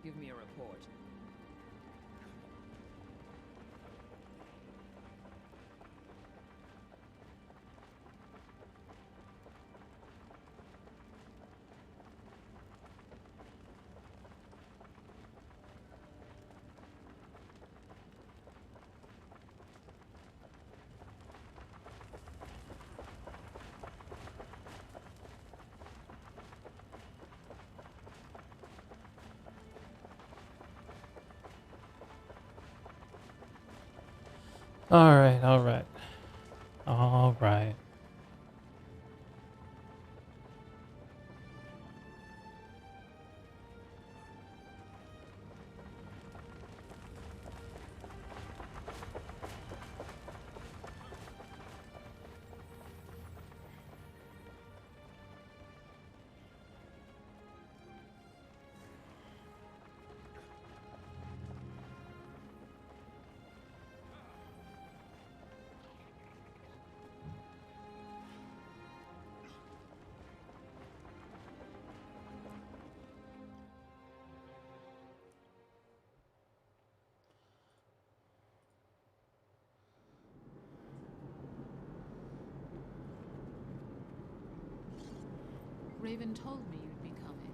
Give me a report. All right, all right, all right. Raven told me you'd be coming.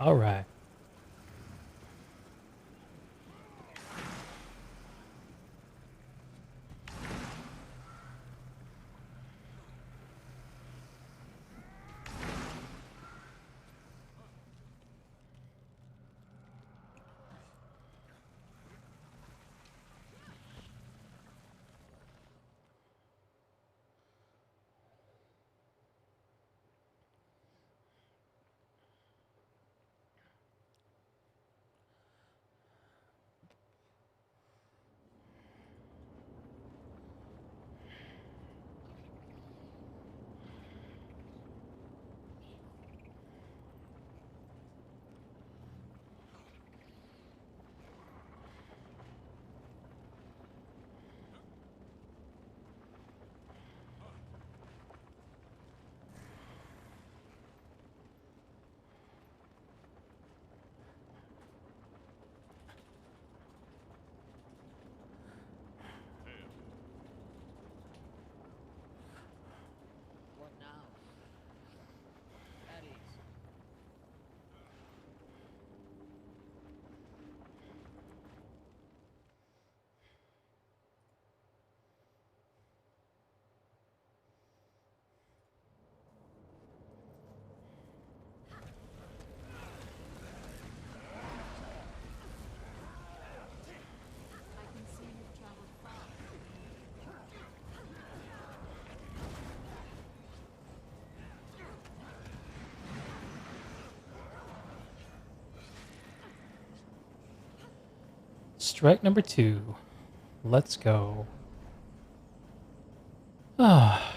All right. What now? At ease. I can see you've traveled far. Strike number 2. Let's go. Ah.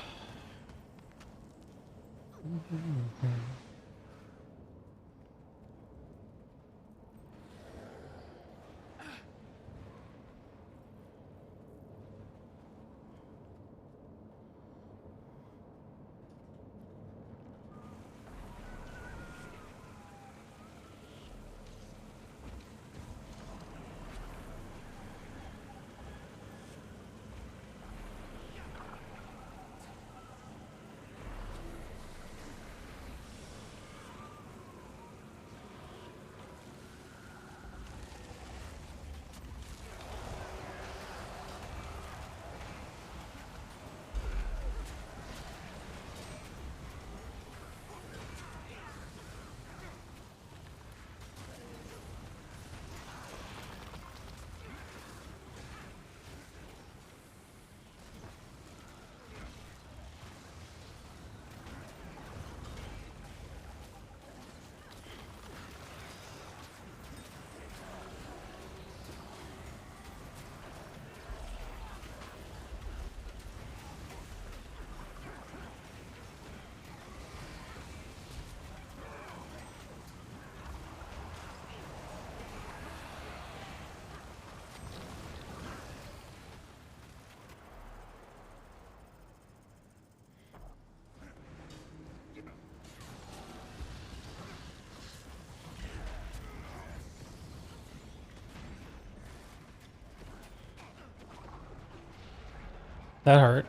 That hurt.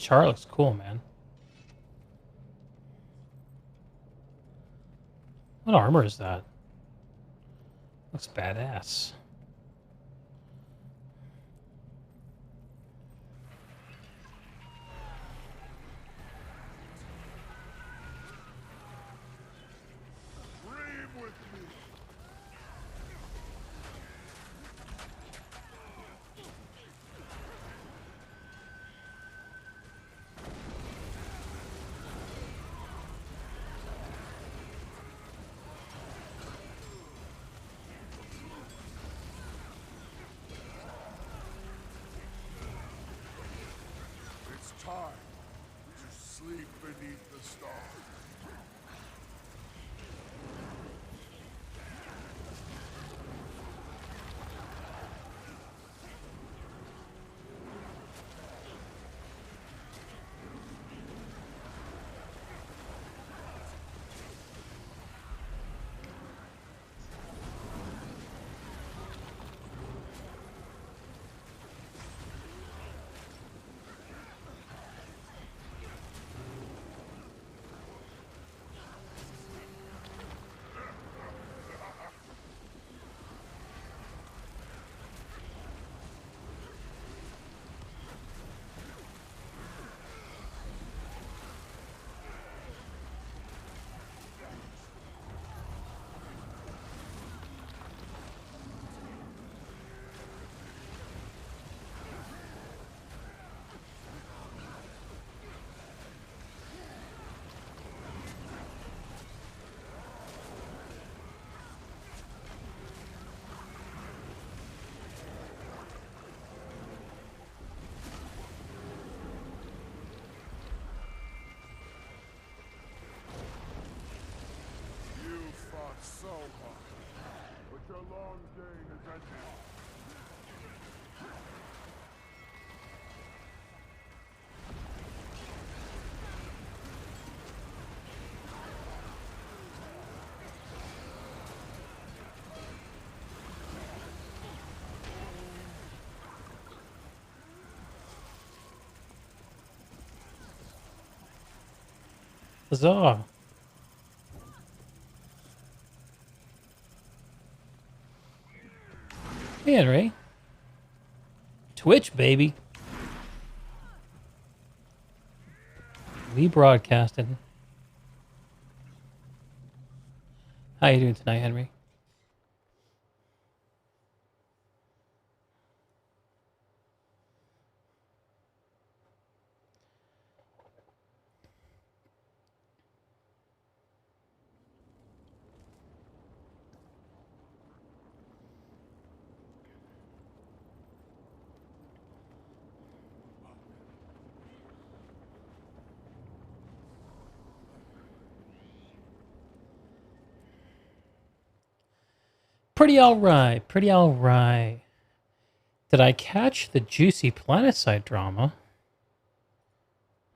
char looks cool, man. What armor is that? Looks badass. It's time to sleep beneath the stars. You fought so hard, but your long day is ended. Huzzah. Hey, Henry. Twitch, baby. We broadcasted. How you doing tonight, Henry? Pretty alright, pretty alright. Did I catch the juicy Planetside drama?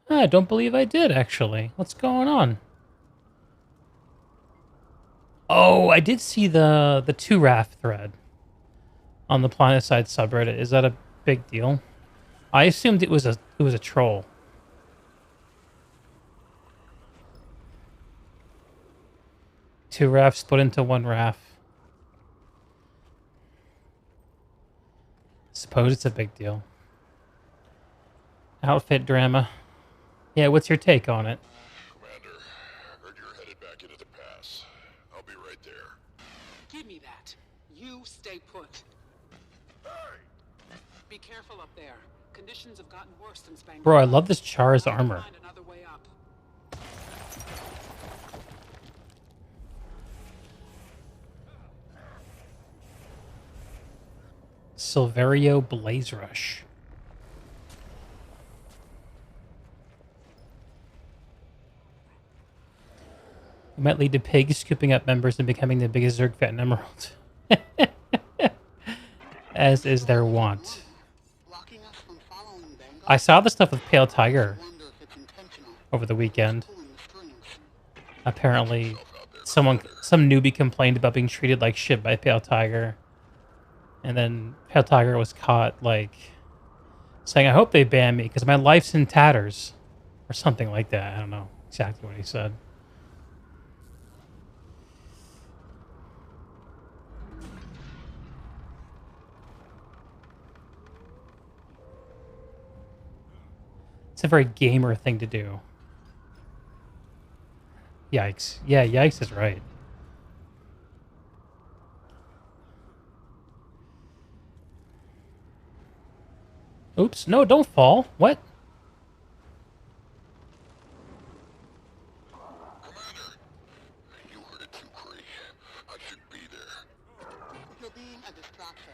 I don't believe I did, actually. What's going on? Oh, I did see the 2RAF thread on the Planetside subreddit. Is that a big deal? I assumed it was a troll. Two RAF split into one RAF. Suppose it's a big deal. Outfit drama. Yeah, what's your take on it? Commander, heard you're headed back into the pass. I'll be right there. Give me that. You stay put. Hey! Be careful up there. Conditions have gotten worse since Bangor. Bro, I love this Char's I'll armor. find another way up. Silverio Blaze Rush. It might lead to pigs scooping up members and becoming the biggest Zerg fan in Emerald. As is their want. Blocking us from following Bangor? I saw the stuff with Pale Tiger Wonder if it's intentional. over the weekend. Pulling the strings. Apparently, some newbie complained about being treated like shit by Pale Tiger. And then Pale Tiger was caught, like, saying, I hope they ban me because my life's in tatters. Or something like that. I don't know exactly what he said. It's a very gamer thing to do. Yikes. Yeah, yikes is right. Oops. No, don't fall. What? Commander, you heard it too, Kree. I should be there. You're being a distraction.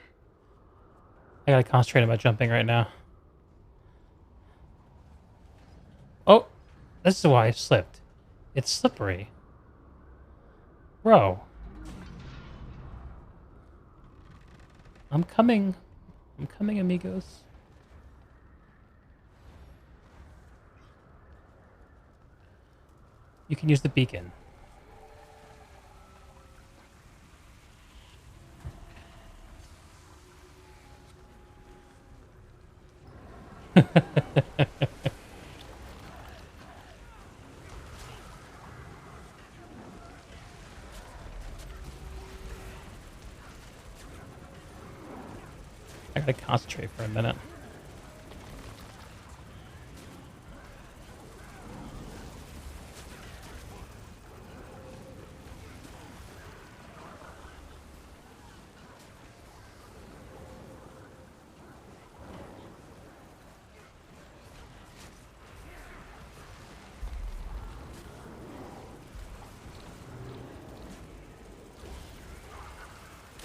I gotta concentrate on my jumping right now. Oh, this is why I slipped. It's slippery. Bro. I'm coming. I'm coming, amigos. You can use the beacon. I gotta concentrate for a minute.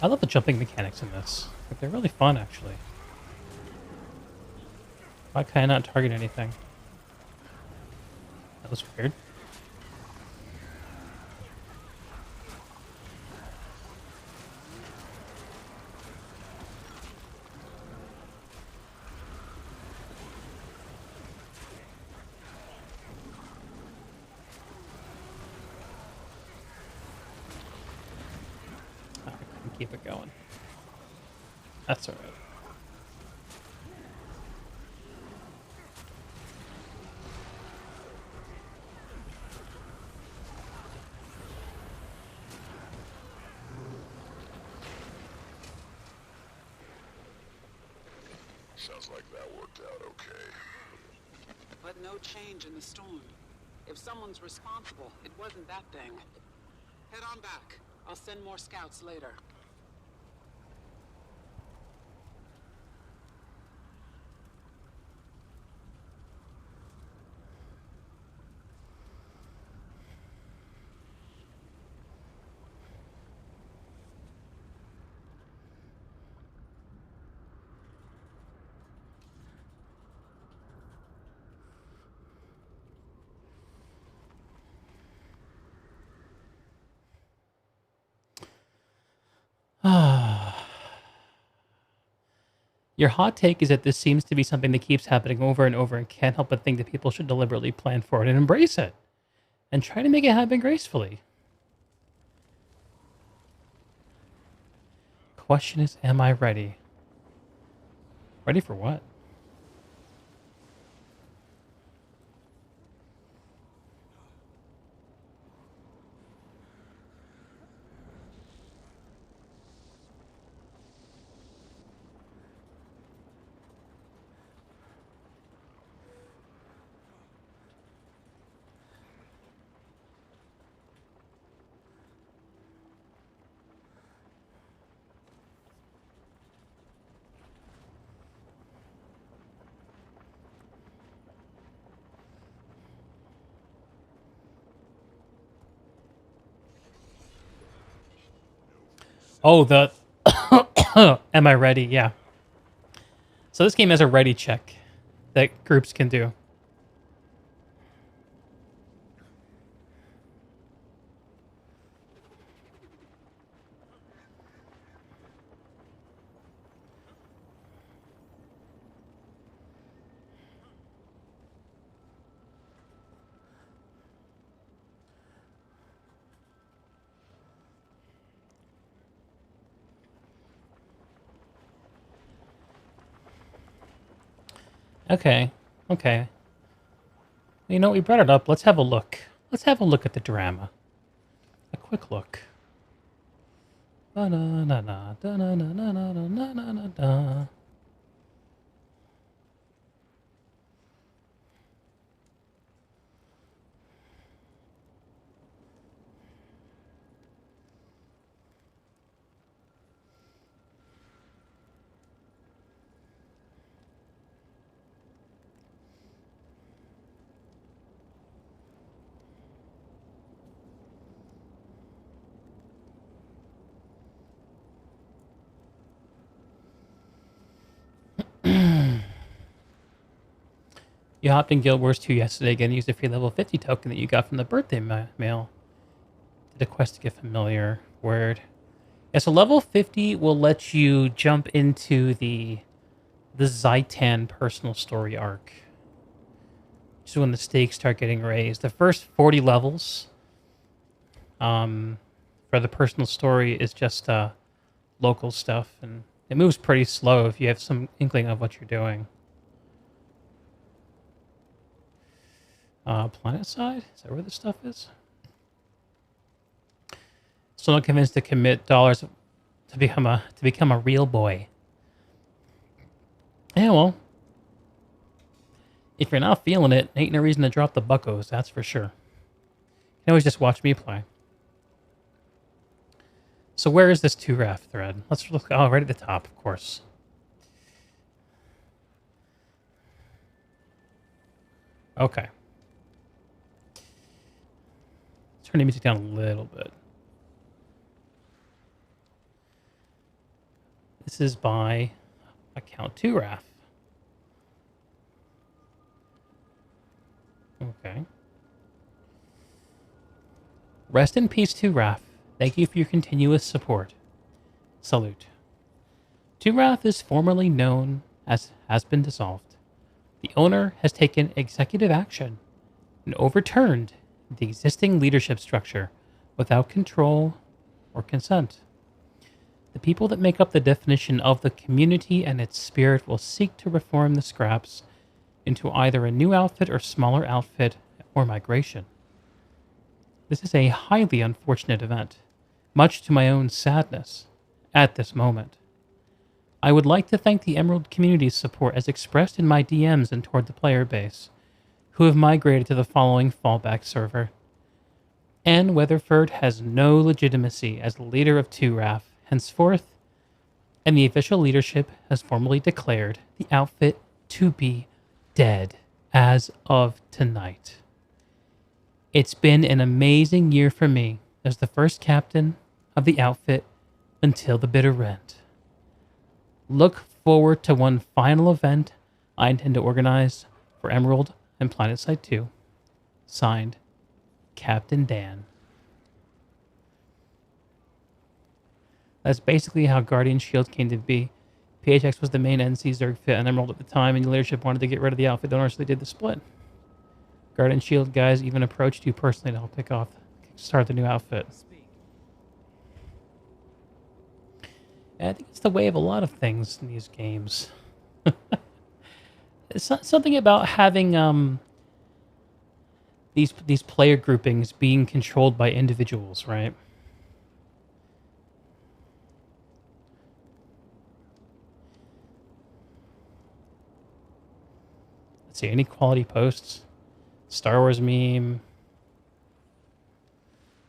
I love the jumping mechanics in this. Like, they're really fun, actually. Why can I not target anything? That was weird. Oh, I couldn't keep it going. That's alright. Sounds like that worked out okay. But no change in the storm. If someone's responsible, it wasn't that thing. Head on back. I'll send more scouts later. Your hot take is that this seems to be something that keeps happening over and over and can't help but think that people should deliberately plan for it and embrace it. And try to make it happen gracefully. Question is, am I ready? Ready for what? Oh, the... Am I ready? Yeah. So this game has a ready check that groups can do. Okay. Okay. You know, we brought it up. Let's have a look. Let's have a look at the drama. A quick look. Da-na-na-na, da-na-na-na-na-na-na-na-na. You hopped in Guild Wars 2 yesterday again and used a free level 50 token that you got from the birthday mail. Did a quest to get familiar. Word. Yeah, so level 50 will let you jump into the Zaitan personal story arc. Which is when the stakes start getting raised. The first 40 levels for the personal story is just local stuff, and it moves pretty slow if you have some inkling of what you're doing. Planet side? Is that where this stuff is? Still not convinced to commit dollars to become a real boy. Yeah, well, if you're not feeling it, ain't no reason to drop the buckos, that's for sure. You can always just watch me play. So where is this 2RAF thread? Let's look. Oh, right at the top, of course. Okay. Turn the music down a little bit. This is by account 2RAF. Okay. Rest in peace, 2RAF. Thank you for your continuous support. Salute. 2RAF is formerly known as has been dissolved. The owner has taken executive action and overturned the existing leadership structure without control or consent. The people that make up the definition of the community and its spirit will seek to reform the scraps into either a new outfit or smaller outfit or migration. This is a highly unfortunate event, much to my own sadness at this moment. I would like to thank the Emerald community's support as expressed in my DMs and toward the player base, who have migrated to the following fallback server. Anne Weatherford has no legitimacy as the leader of 2RAF henceforth, and the official leadership has formally declared the outfit to be dead as of tonight. It's been an amazing year for me as the first captain of the outfit until the bitter end. Look forward to one final event I intend to organize for Emerald and PlanetSide 2. Signed, Captain Dan. That's basically how Guardian Shield came to be. PHX was the main NC Zerg fit on Emerald at the time, and the leadership wanted to get rid of the outfit donors, so they did the split. Guardian Shield guys even approached you personally to help start the new outfit. And I think it's the way of a lot of things in these games. It's something about having these player groupings being controlled by individuals, right? Let's see, any quality posts? Star Wars meme.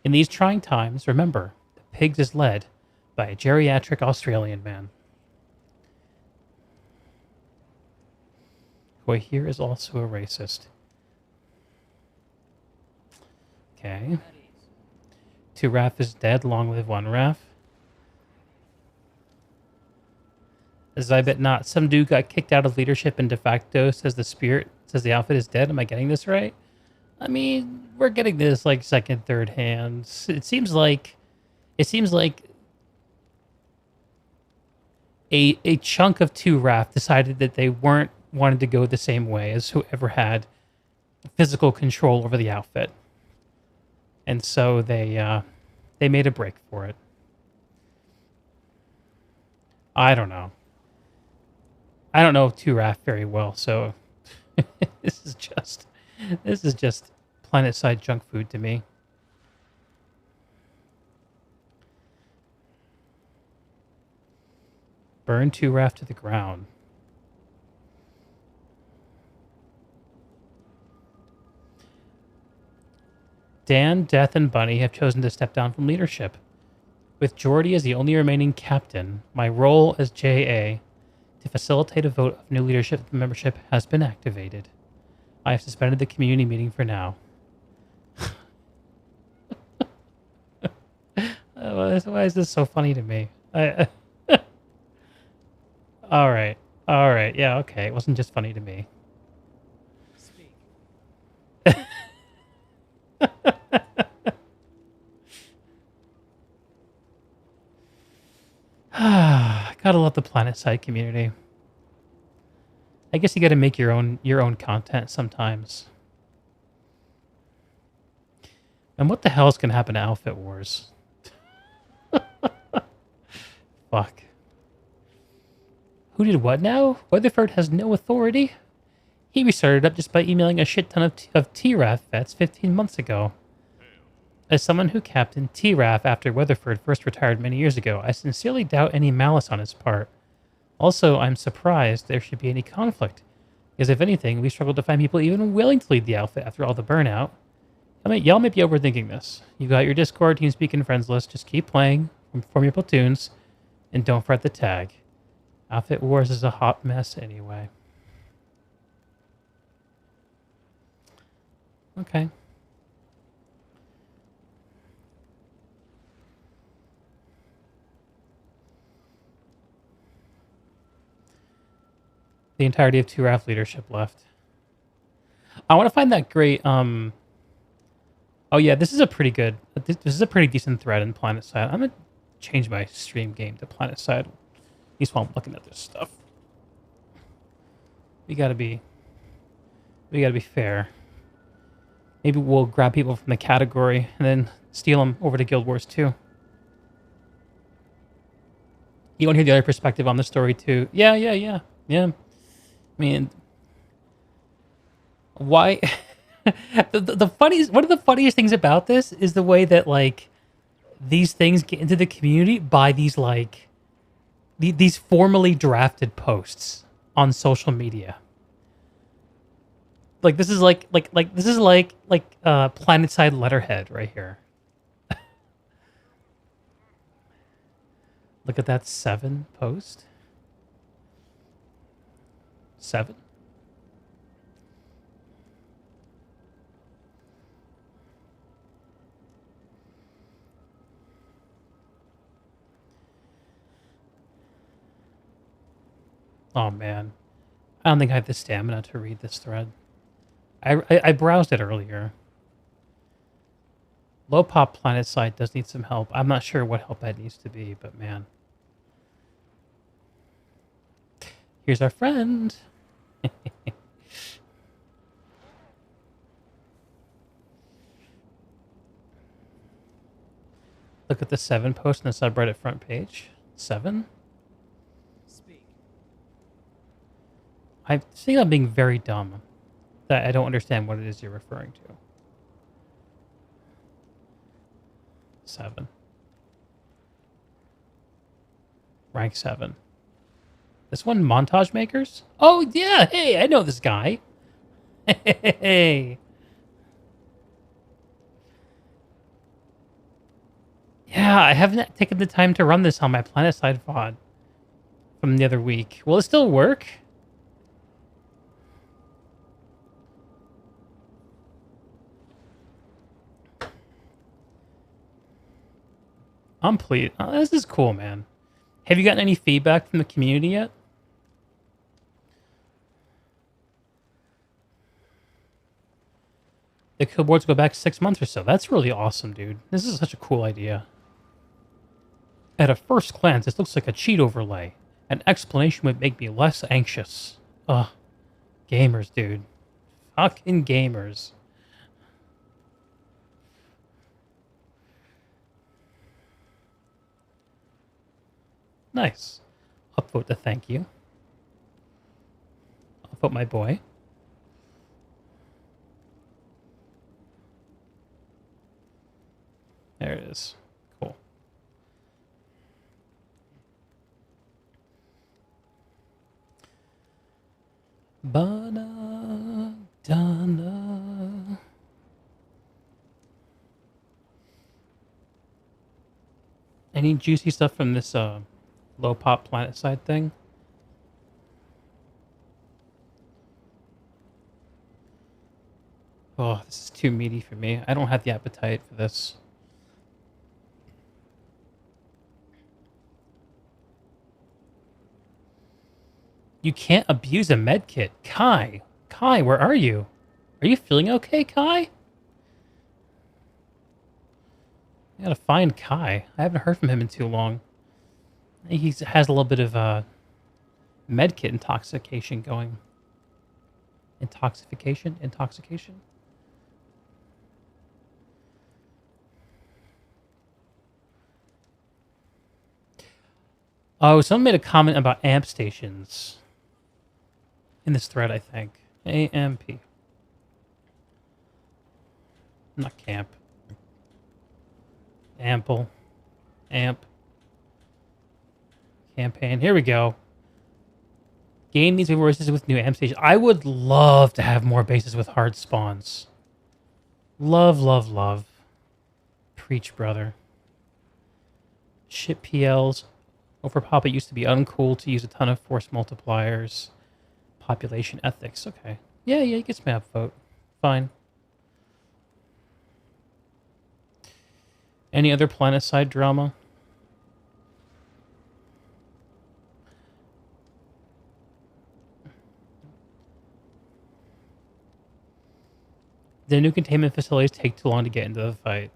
In these trying times, remember, the Pigs is led by a geriatric Australian man, who I hear is also a racist. Okay. 2RAF is dead, long live 1RAF. I bet not. Some dude got kicked out of leadership and de facto says the outfit is dead. Am I getting this right? I mean, we're getting this like second, third hands. It seems like a chunk of 2RAF decided that they wanted to go the same way as whoever had physical control over the outfit. And so they made a break for it. I don't know. I don't know 2RAF very well, so This is just planet-side junk food to me. Burn 2 raft to the ground. Dan, Death, and Bunny have chosen to step down from leadership. With Geordie as the only remaining captain, my role as JA to facilitate a vote of new leadership membership has been activated. I have suspended the community meeting for now. Why is this so funny to me? All right. Yeah, okay. It wasn't just funny to me. Speak. Gotta love the planet side community. I guess you gotta make your own content sometimes. And what the hell is gonna happen to Outfit Wars? Fuck. Who did what now? Weatherford has no authority? He restarted up just by emailing a shit ton of TRAF vets 15 months ago. As someone who captained TRAF after Weatherford first retired many years ago, I sincerely doubt any malice on his part. Also, I'm surprised there should be any conflict, because if anything, we struggled to find people even willing to lead the outfit after all the burnout. I mean, y'all might be overthinking this. You got your Discord, TeamSpeak, and friends list. Just keep playing, form your platoons, and don't fret the tag. Outfit Wars is a hot mess anyway. Okay. The entirety of 2RAF leadership left. I want to find that great, oh yeah, this is a pretty good, this is a pretty decent thread in PlanetSide. I'm going to change my stream game to PlanetSide, at least while I'm looking at this stuff. We gotta be fair. Maybe we'll grab people from the category and then steal them over to Guild Wars 2. You want to hear the other perspective on the story too? Yeah. I mean, why? the funniest, one of the funniest things about this is the way that like these things get into the community by these like these formally drafted posts on social media. Like this is like PlanetSide letterhead right here. Look at that 7 post. 7. Oh man, I don't think I have the stamina to read this thread. I browsed it earlier. Low pop PlanetSide does need some help. I'm not sure what help that needs to be, but man. Here's our friend. Look at the 7 post on the subreddit front page. 7? Speak. I think I'm being very dumb. That I don't understand what it is you're referring to. 7. Rank 7. This one, Montage Makers? Oh, yeah. Hey, I know this guy. Hey. Yeah, I haven't taken the time to run this on my PlanetSide VOD from the other week. Will it still work? I'm pleased. Oh, this is cool, man. Have you gotten any feedback from the community yet? The kill boards go back 6 months or so. That's really awesome, dude. This is such a cool idea. At a first glance, this looks like a cheat overlay. An explanation would make me less anxious. Ugh. Gamers, dude. Fucking gamers. Nice. Upvote the thank you. Upvote my boy. There it is. Cool. Ba-da-da-da. Any juicy stuff from this low pop planet side thing? Oh, this is too meaty for me. I don't have the appetite for this. You can't abuse a med kit. Kai! Kai, where are you? Are you feeling okay, Kai? I gotta find Kai. I haven't heard from him in too long. He has a little bit of med kit intoxication going. Intoxication? Intoxication? Oh, someone made a comment about amp stations in this thread, I think. AMP. Not camp. Ample. Amp. Campaign. Here we go. Gain these resources with new amp stations. I would love to have more bases with hard spawns. Love, love, love. Preach, brother. Ship PLs. Overpop, it used to be uncool to use a ton of force multipliers. Population ethics. Okay. Yeah, he gets my upvote. Fine. Any other planet-side drama? The new containment facilities take too long to get into the fight.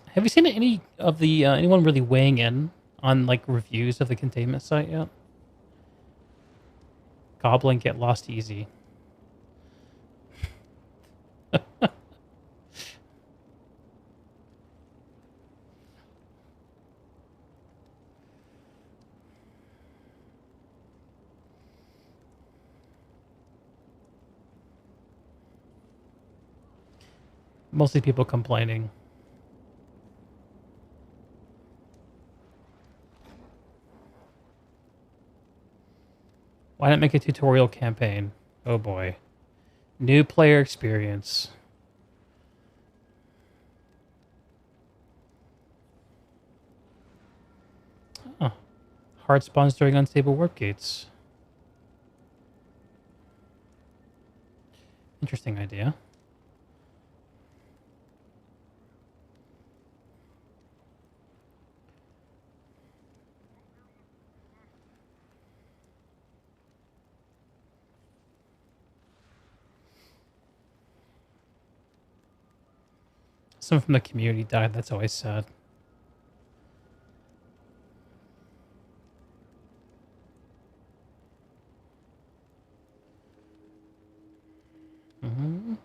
Have you seen any of the anyone really weighing in on like reviews of the containment site yet? Goblin get lost easy. Mostly people complaining. Why not make a tutorial campaign? Oh boy. New player experience. Huh. Hard spawns during unstable warp gates. Interesting idea. Someone from the community died. That's always sad. Need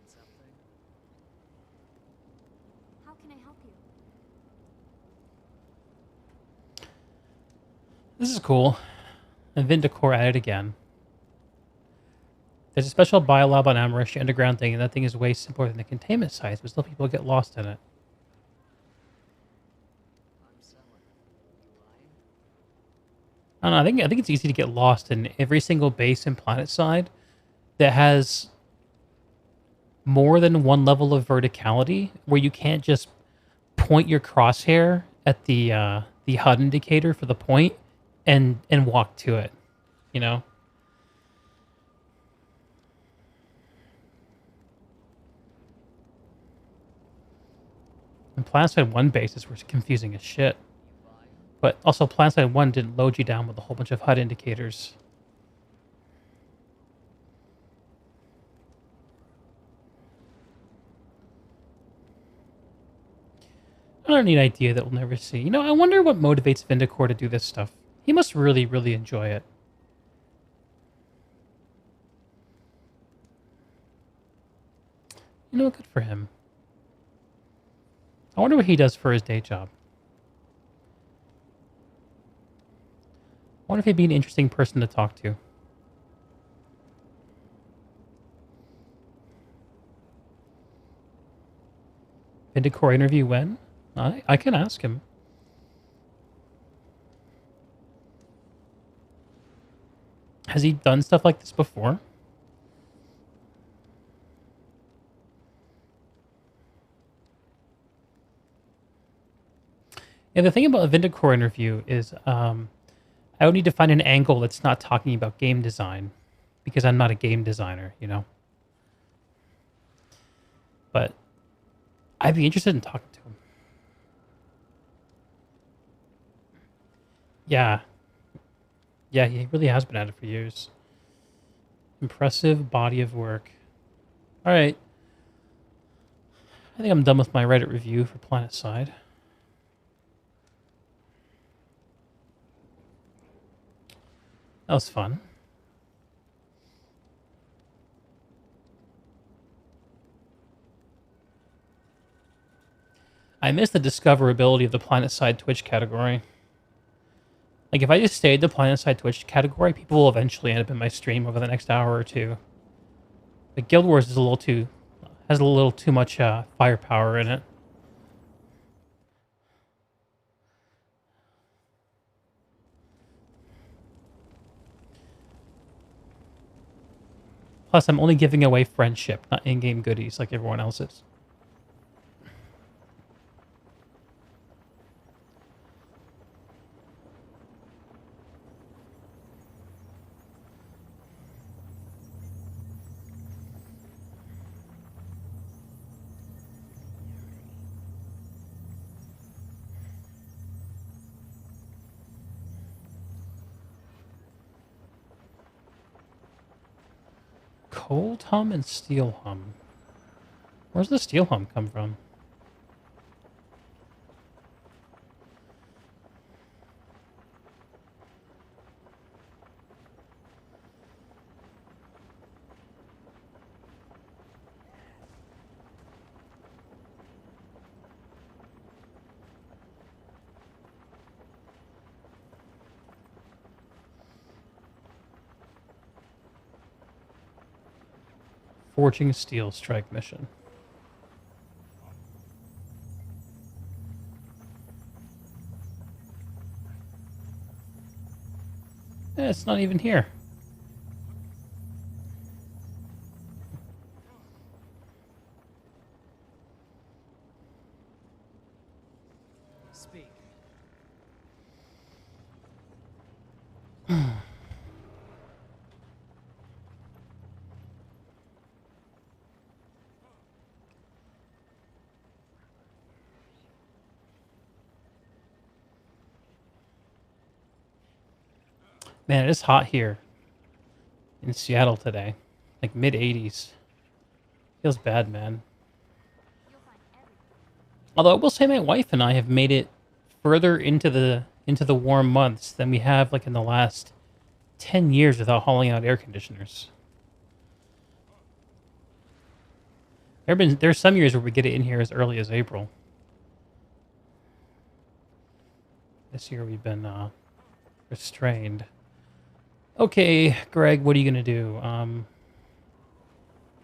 something? How can I help you? This is cool. And Vindicor at it again. There's a special biolab on Amarish underground thing, and that thing is way simpler than the containment sites, but still people get lost in it. I'm selling. You lying? I don't know, I think it's easy to get lost in every single base in PlanetSide that has more than one level of verticality, where you can't just point your crosshair at the HUD indicator for the point and walk to it, you know? And PlanetSide 1 bases were confusing as shit. You lying? But also, PlanetSide 1 didn't load you down with a whole bunch of HUD indicators. Another neat idea that we'll never see. You know, I wonder what motivates Vindicor to do this stuff. He must really, really enjoy it. You know, good for him. I wonder what he does for his day job. I wonder if he'd be an interesting person to talk to. Vindicore interview when? I can ask him. Has he done stuff like this before? Yeah, the thing about a Vindicore interview is I would need to find an angle that's not talking about game design because I'm not a game designer, you know? But I'd be interested in talking to him. Yeah. Yeah, he really has been at it for years. Impressive body of work. All right. I think I'm done with my Reddit review for PlanetSide. That was fun. I miss the discoverability of the PlanetSide Twitch category. Like, if I just stayed the PlanetSide Twitch category, people will eventually end up in my stream over the next hour or two. But Guild Wars is has a little too much firepower in it. Plus, I'm only giving away friendship, not in-game goodies like everyone else is. Cold hum and steel hum. Where's the steel hum come from? Forging Steel Strike mission. It's not even here. Speak. Man, it is hot here in Seattle today. Like mid-80s. Feels bad, man. You'll find everything. Although I will say my wife and I have made it further into the warm months than we have like in the last 10 years without hauling out air conditioners. There's some years where we get it in here as early as April. This year we've been restrained. Okay, Greg, what are you gonna do?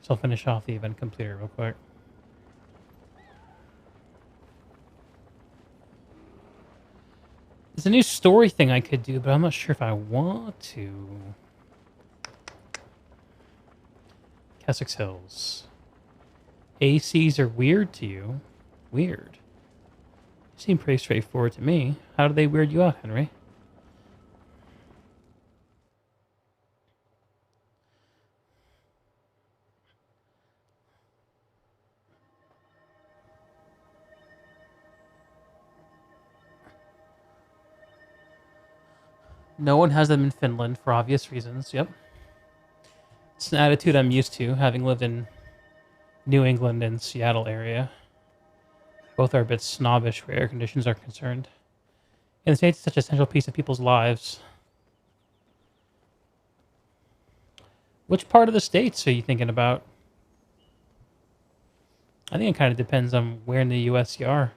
So I'll finish off the event completer real quick. There's a new story thing I could do, but I'm not sure if I want to. Kessex Hills. ACs are weird to you? Weird. Seem pretty straightforward to me. How do they weird you out, Henry? No one has them in Finland for obvious reasons. Yep. It's an attitude I'm used to, having lived in New England and Seattle area. Both are a bit snobbish where air conditions are concerned. In the States, it's such a central piece of people's lives. Which part of the States are you thinking about? I think it kind of depends on where in the U.S. you are.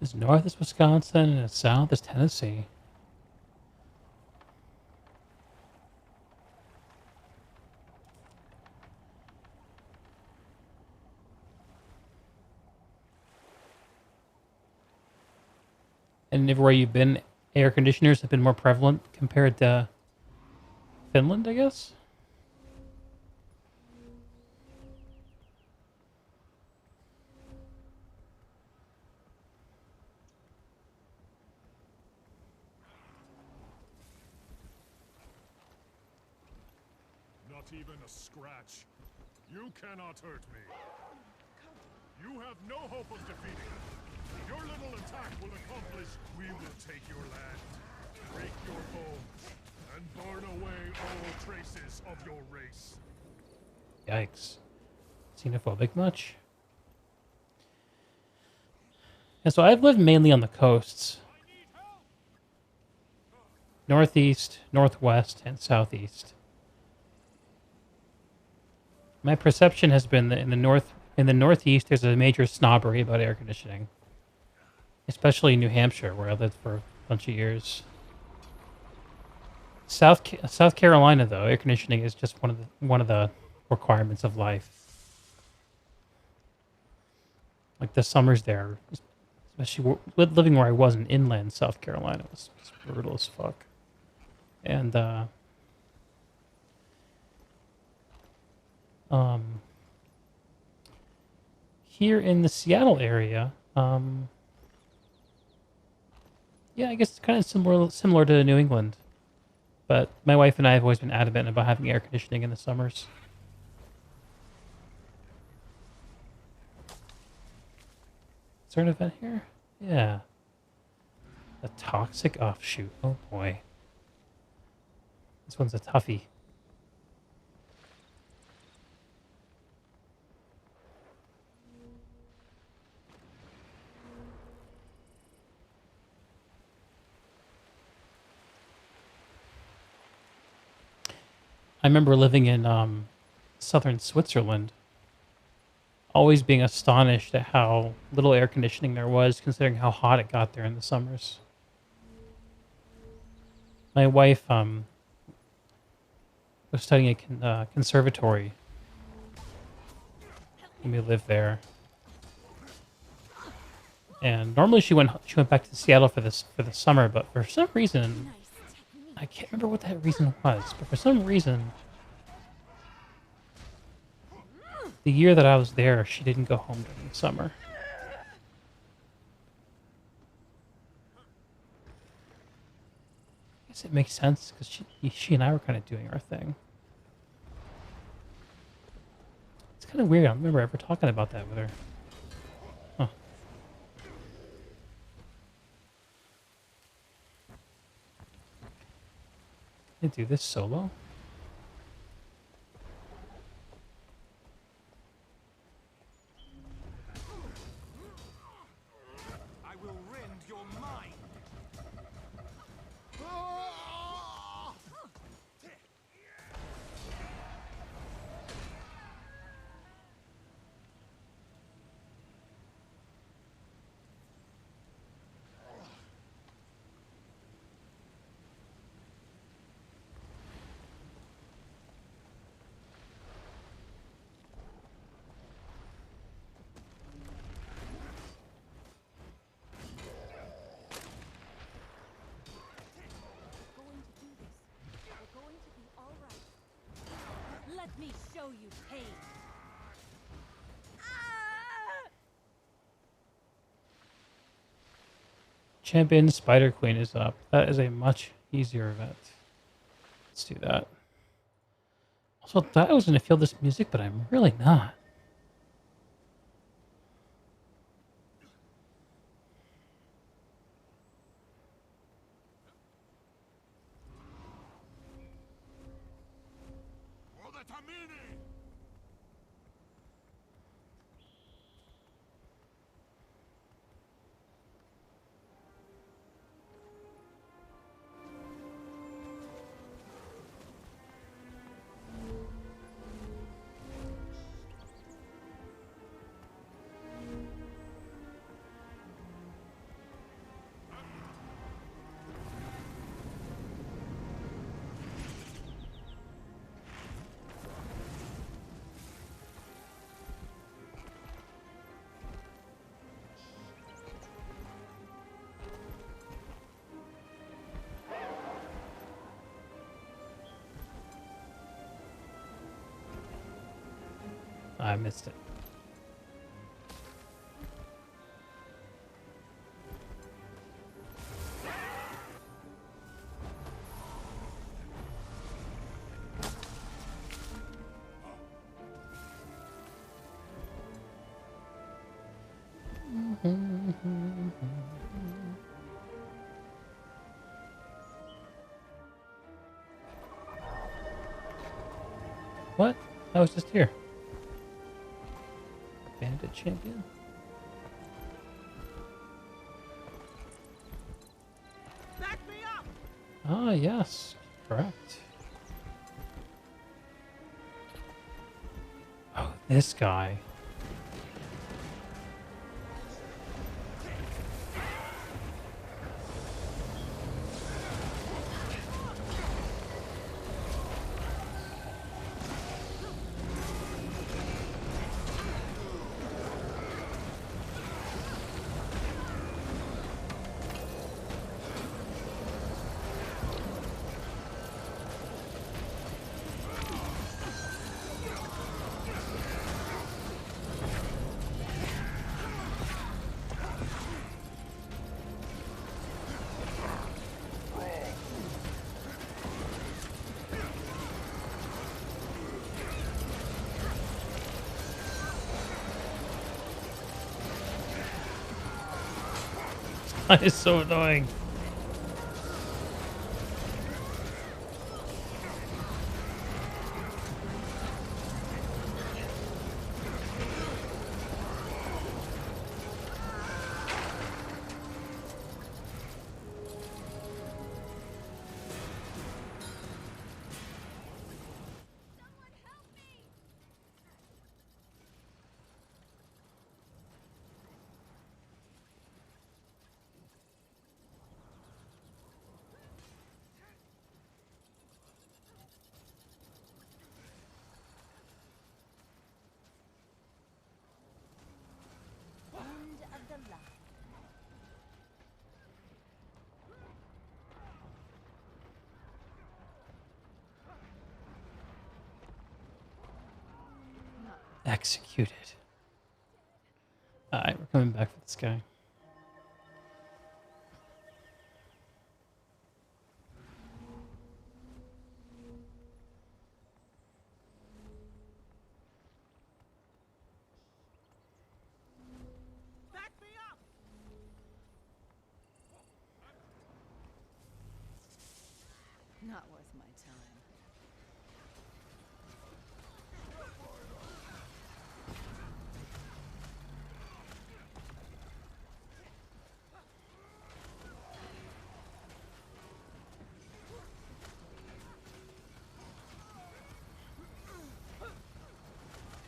As north as Wisconsin and as south as Tennessee. And everywhere you've been, air conditioners have been more prevalent compared to Finland, I guess? Not even a scratch. You cannot hurt me. You have no hope of defeating us. Your little attack will accomplish. We will take your land, break your bones, and burn away all traces of your race. Yikes. Xenophobic much? And so I've lived mainly on the coasts. Northeast, northwest, and southeast. My perception has been that in the northeast there's a major snobbery about air conditioning. Especially in New Hampshire, where I lived for a bunch of years. South Carolina, though, air conditioning is just one of the requirements of life. Like the summers there, especially living where I was in inland South Carolina, was brutal as fuck. And here in the Seattle area, yeah, I guess it's kind of similar to New England. But my wife and I have always been adamant about having air conditioning in the summers. Is there an event here? Yeah. A toxic offshoot. Oh boy. This one's a toughie. I remember living in southern Switzerland, always being astonished at how little air conditioning there was, considering how hot it got there in the summers. My wife was studying at a conservatory when we lived there, and normally she went back to Seattle for the summer, but for some reason. I can't remember what that reason was, but for some reason, the year that I was there, she didn't go home during the summer. I guess it makes sense, because she and I were kind of doing our thing. It's kind of weird. I don't remember ever talking about that with her. Huh. Can I do this solo? I will rend your mind. Going to do this. We're going to be all right. Let me show you pain. Champion Spider Queen is up. That is a much easier event. Let's do that. Also, I thought I was going to feel this music, but I'm really not. For the Tamini! I missed it. What? I was just here. Bandit champion? Back me up! Ah, yes. Correct. Oh, this guy. That is so annoying. End of the line. Executed. Alright, we're coming back for this guy. Back me up! Not worth my time.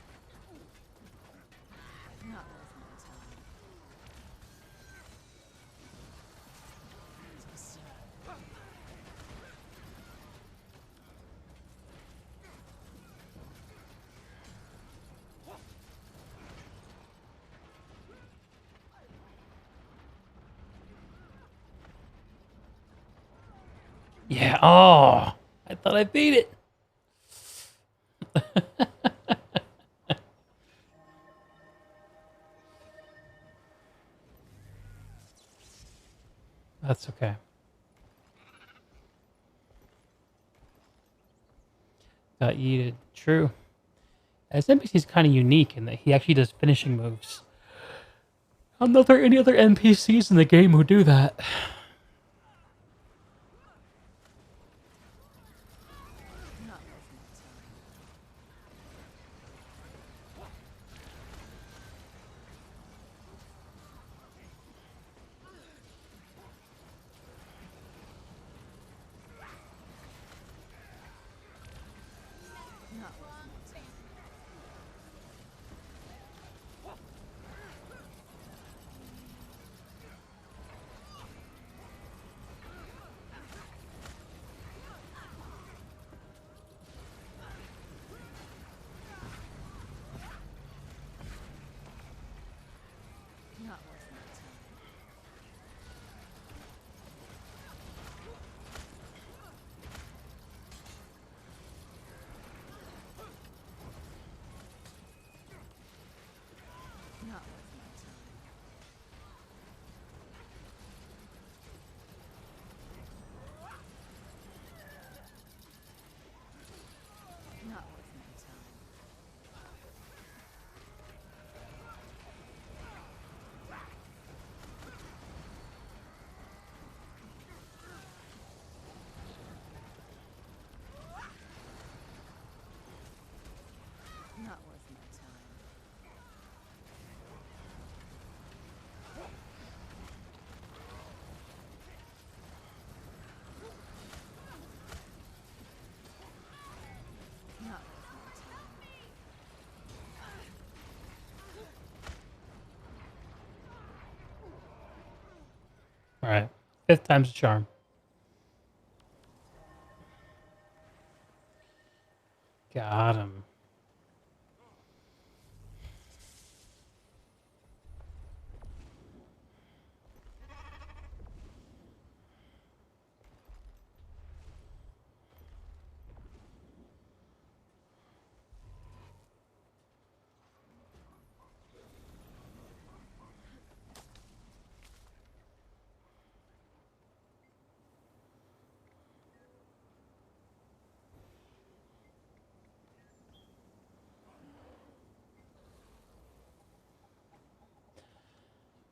Not worth my time. Yeah, oh! I thought I beat it! That's okay. Got yeeted. True. As NPC is kind of unique in that he actually does finishing moves. I'm not there any other NPCs in the game who do that. Not worth my time. Not worth my time. Not worth my time. Alright. 5th time's a charm. Got him.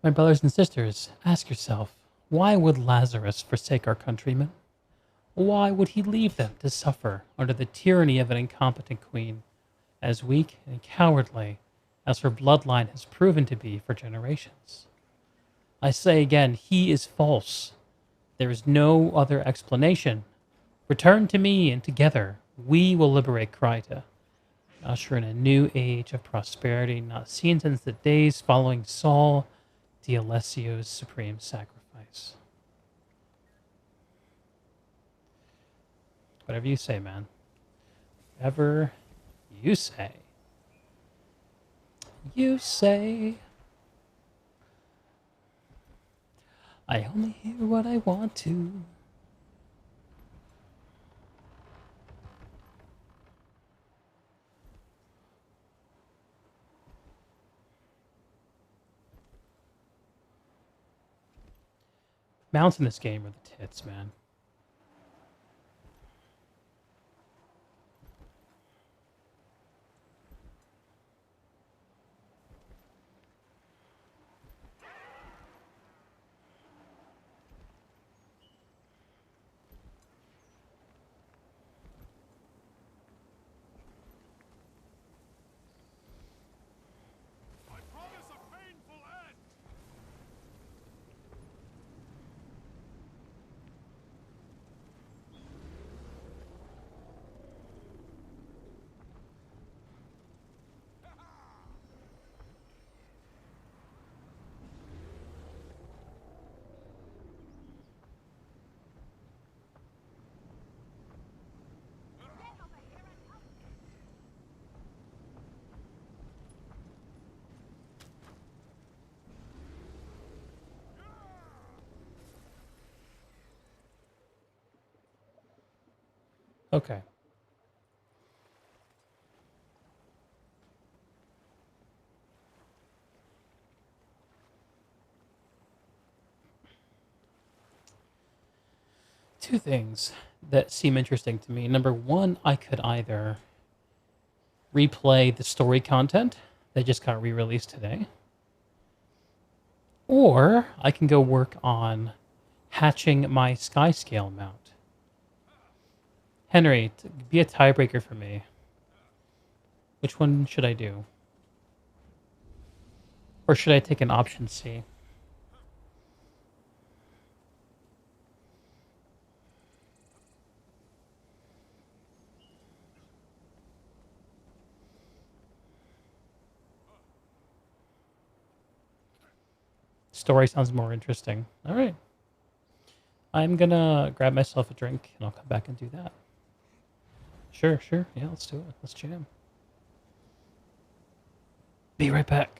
My brothers and sisters, ask yourself, why would Lazarus forsake our countrymen? Why would he leave them to suffer under the tyranny of an incompetent queen, as weak and cowardly as her bloodline has proven to be for generations? I say again, he is false. There is no other explanation. Return to me, and together we will liberate Kryta, usher in a new age of prosperity not seen since the days following Saul D'Alessio's supreme sacrifice. Whatever you say, man. Whatever you say. You say. I only hear what I want to. Mounts in this game are the tits, man. I promise a painful end! Okay. Two things that seem interesting to me. Number one, I could either replay the story content that just got re-released today, or I can go work on hatching my Skyscale mount. Henry, be a tiebreaker for me. Which one should I do? Or should I take an option C? Story sounds more interesting. All right. I'm gonna grab myself a drink and I'll come back and do that. Sure, sure. Yeah, let's do it. Let's jam. Be right back.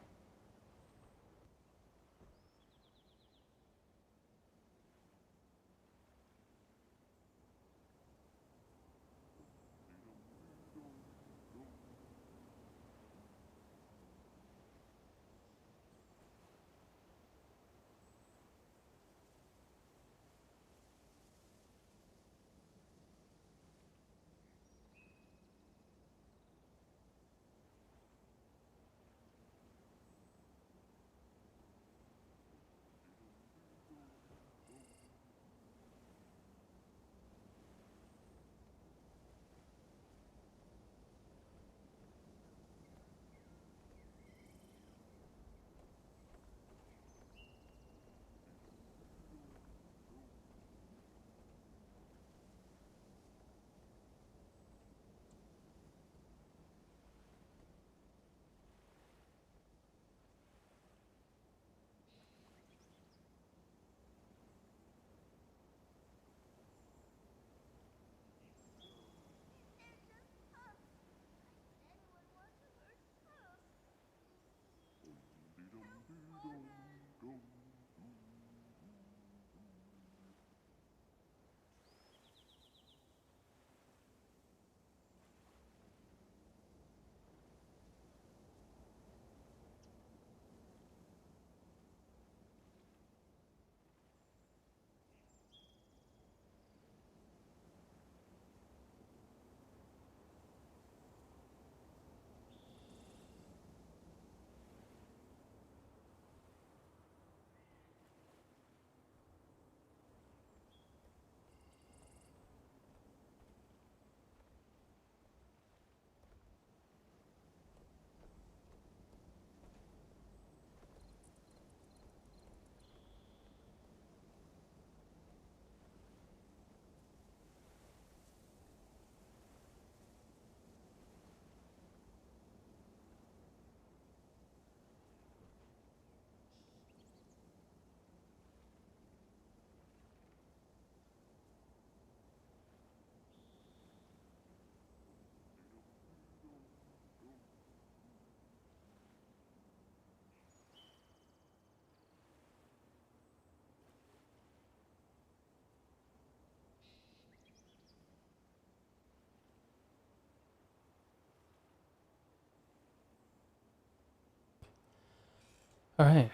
All right.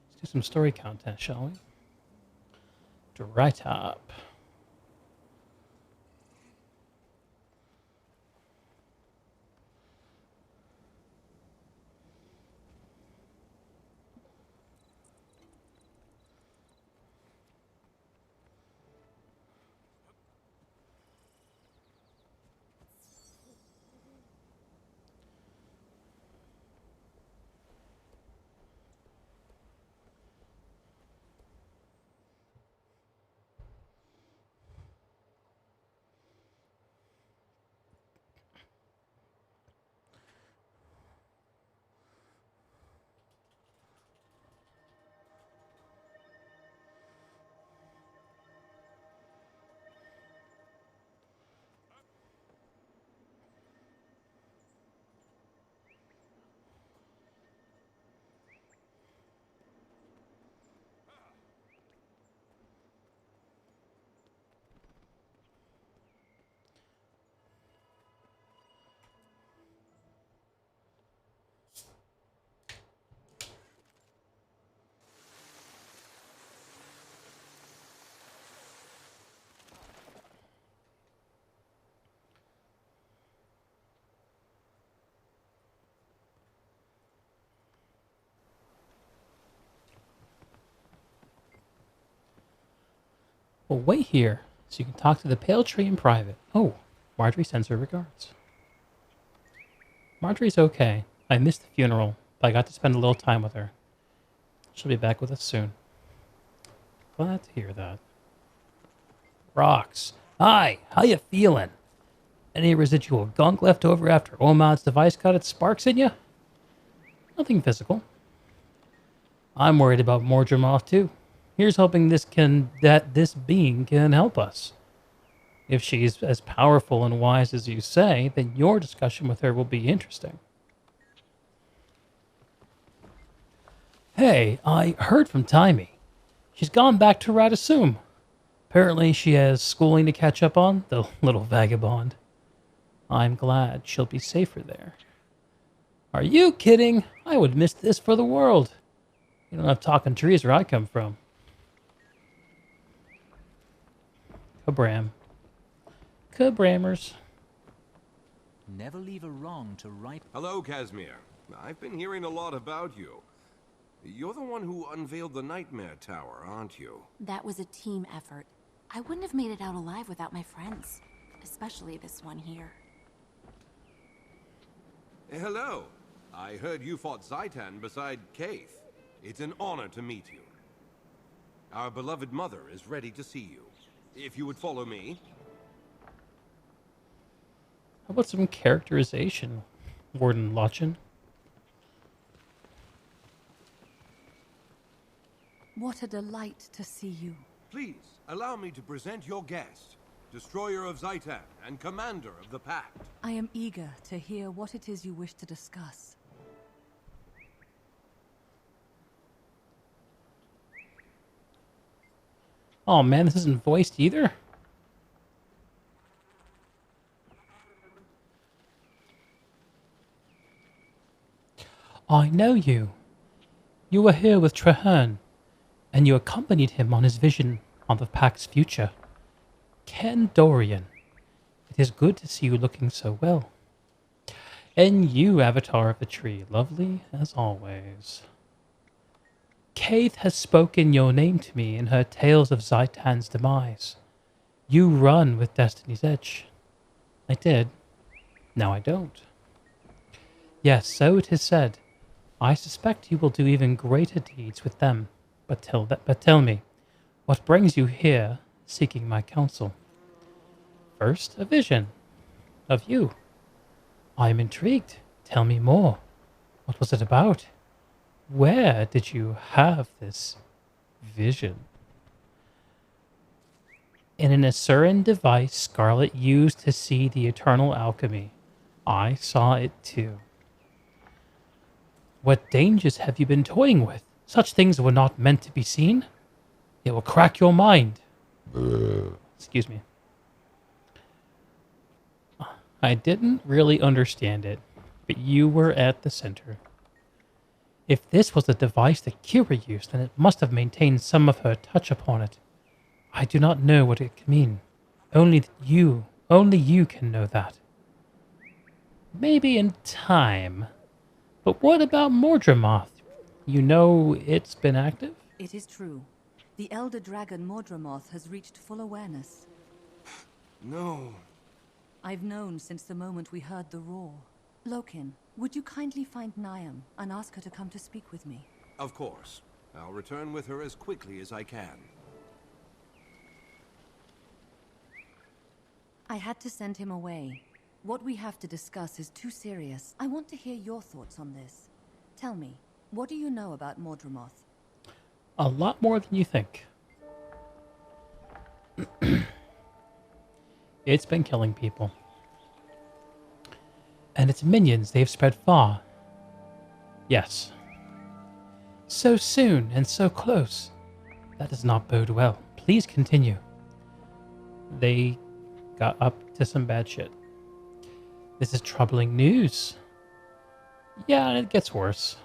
Let's do some story content, shall we? Dry top. Well, wait here so you can talk to the Pale Tree in private. Oh, Marjorie sends her regards. Marjorie's okay. I missed the funeral, but I got to spend a little time with her. She'll be back with us soon. Glad to hear that. Rocks. Hi, how you feeling? Any residual gunk left over after Omad's device got its sparks in you? Nothing physical. I'm worried about Mordremoth too. Here's hoping that this being can help us. If she's as powerful and wise as you say, then your discussion with her will be interesting. Hey, I heard from Taimi. She's gone back to Radisum. Apparently she has schooling to catch up on, the little vagabond. I'm glad she'll be safer there. Are you kidding? I would miss this for the world. You don't have talking trees where I come from. Kabram. Kabrammers. Never leave a wrong to right. Hello, Casimir. I've been hearing a lot about you. You're the one who unveiled the Nightmare Tower, aren't you? That was a team effort. I wouldn't have made it out alive without my friends. Especially this one here. Hello. I heard you fought Zaitan beside Kaith. It's an honor to meet you. Our beloved mother is ready to see you. If you would follow me. How about some characterization, Warden Lochin? What a delight to see you. Please, allow me to present your guest, Destroyer of Zaitan and Commander of the Pact. I am eager to hear what it is you wish to discuss. Oh man, this isn't voiced either? I know you. You were here with Traherne, and you accompanied him on his vision on the Pact's future. Ken Dorian, it is good to see you looking so well. And you, Avatar of the Tree, lovely as always. Kaith has spoken your name to me in her tales of Zaitan's demise. You run with Destiny's Edge. I did. Now I don't. Yes, so it is said. I suspect you will do even greater deeds with them. But tell me, what brings you here seeking my counsel? First, a vision. Of you. I am intrigued. Tell me more. What was it about? Where did you have this vision? In an Asuran device Scarlet used to see the eternal alchemy. I saw it too. What dangers have you been toying with? Such things were not meant to be seen. It will crack your mind. Excuse me. I didn't really understand it, but you were at the center. If this was the device that Kira used, then it must have maintained some of her touch upon it. I do not know what it can mean. Only you can know that. Maybe in time. But what about Mordramoth? You know it's been active? It is true. The Elder Dragon Mordramoth has reached full awareness. No. I've known since the moment we heard the roar. Lokin, would you kindly find Niam and ask her to come to speak with me? Of course. I'll return with her as quickly as I can. I had to send him away. What we have to discuss is too serious. I want to hear your thoughts on this. Tell me, what do you know about Mordramoth? A lot more than you think. It's been killing people. And its minions, they've spread far. Yes. So soon and so close. That does not bode well. Please continue. They got up to some bad shit. This is troubling news. Yeah, and it gets worse.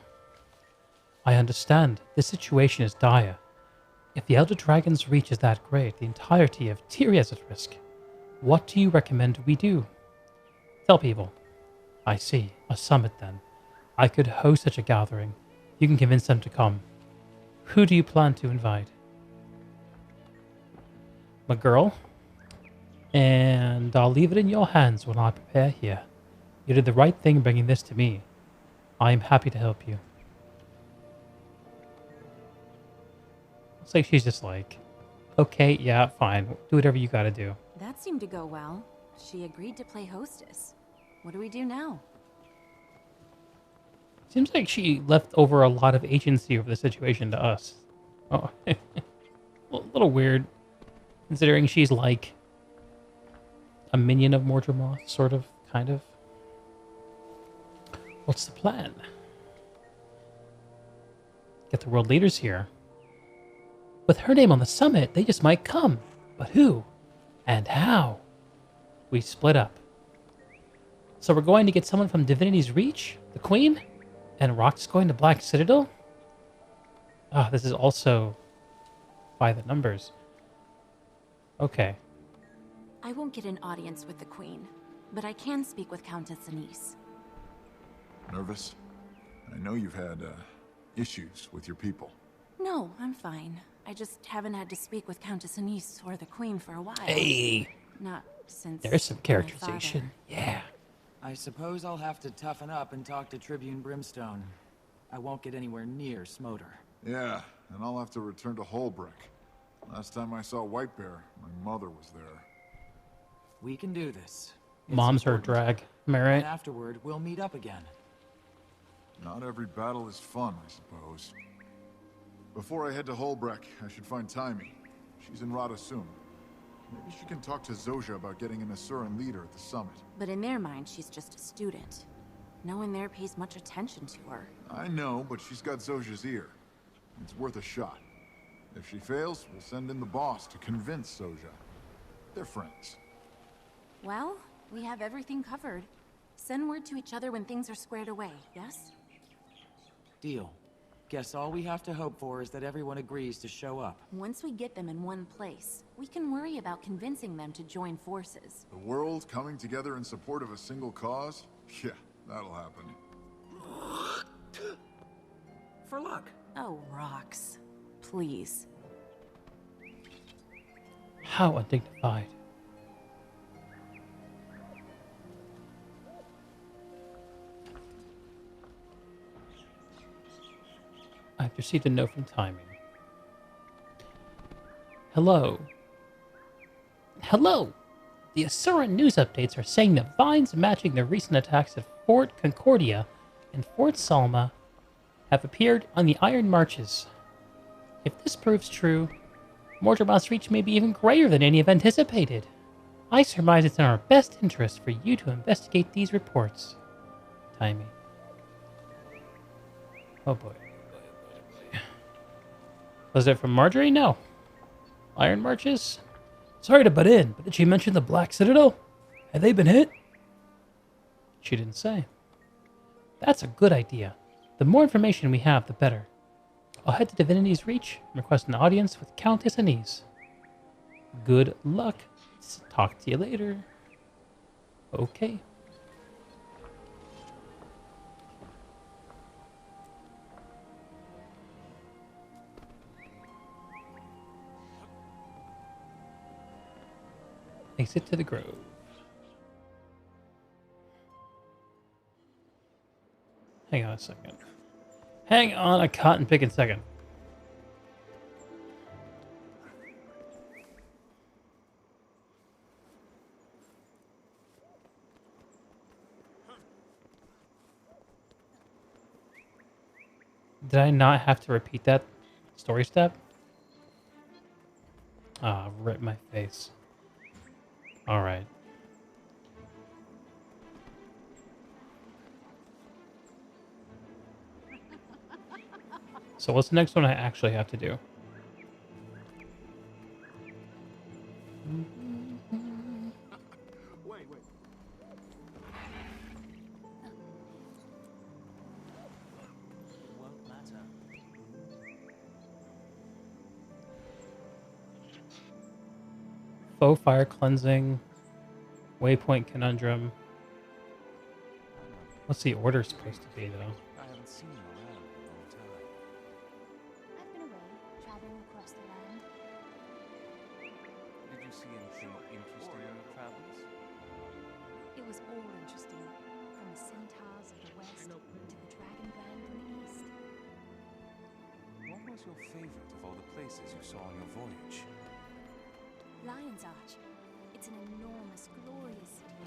I understand. This situation is dire. If the Elder Dragon's reach is that great, the entirety of Tyria is at risk. What do you recommend we do? Tell people. I see. A summit, then. I could host such a gathering. You can convince them to come. Who do you plan to invite? My girl. And I'll leave it in your hands when I prepare here. You did the right thing bringing this to me. I am happy to help you. Looks like she's just like, okay, yeah, fine. Do whatever you gotta do. That seemed to go well. She agreed to play hostess. What do we do now? Seems like she left over a lot of agency over the situation to us. Oh, a little weird, considering she's like a minion of Mordramoth, sort of, kind of. What's the plan? Get the world leaders here. With her name on the summit, they just might come. But who? And how? We split up. So we're going to get someone from Divinity's Reach? The Queen? And Rock's going to Black Citadel? Ah, this is also by the numbers. Okay. I won't get an audience with the Queen, but I can speak with Countess Anise. Nervous? I know you've had, issues with your people. No, I'm fine. I just haven't had to speak with Countess Anise or the Queen for a while. Hey! Not since There's some my characterization. father. Yeah. I suppose I'll have to toughen up and talk to Tribune Brimstone. I won't get anywhere near Smoter. Yeah, and I'll have to return to Holbrook. Last time I saw Whitebear, my mother was there. We can do this. It's Mom's her important. drag. Am I right? And afterward, we'll meet up again. Not every battle is fun, I suppose. Before I head to Holbrook, I should find Taimi. She's in Radasum. Maybe she can talk to Zojja about getting an Asuran leader at the summit. But in their mind, she's just a student. No one there pays much attention to her. I know, but she's got Zojja's ear. It's worth a shot. If she fails, we'll send in the boss to convince Zojja. They're friends. Well, we have everything covered. Send word to each other when things are squared away, yes? Deal. Guess all we have to hope for is that everyone agrees to show up. Once we get them in one place, we can worry about convincing them to join forces. The world coming together in support of a single cause? Yeah, that'll happen. For luck. Oh, Rox. Please. How undignified. I've received a note from Taimi. Hello. Hello! The Asuran news updates are saying that vines matching the recent attacks at Fort Concordia and Fort Salma have appeared on the Iron Marches. If this proves true, Mordramoth's reach may be even greater than any have anticipated. I surmise it's in our best interest for you to investigate these reports. Taimi. Oh boy. Was it from Marjorie? No. Iron Marches? Sorry to butt in, but did she mention the Black Citadel? Have they been hit? She didn't say. That's a good idea. The more information we have, the better. I'll head to Divinity's Reach and request an audience with Countess Anise. Good luck. Talk to you later. Okay. Exit to the Grove. Hang on a second. Hang on a cotton picking second. Did I not have to repeat that story step? Ah, rip my face. Alright. So what's the next one I actually have to do? Wait. Won't matter. Faux fire cleansing. Waypoint conundrum. What's the order supposed to be, though? I haven't seen you around in a long time. I've been away, traveling across the land. Did you see anything interesting in your travels? It was all interesting, from the centaurs of the west to the Dragonbrand in the east. What was your favorite of all the places you saw on your voyage? Lion's Arch. It's an enormous, glorious city.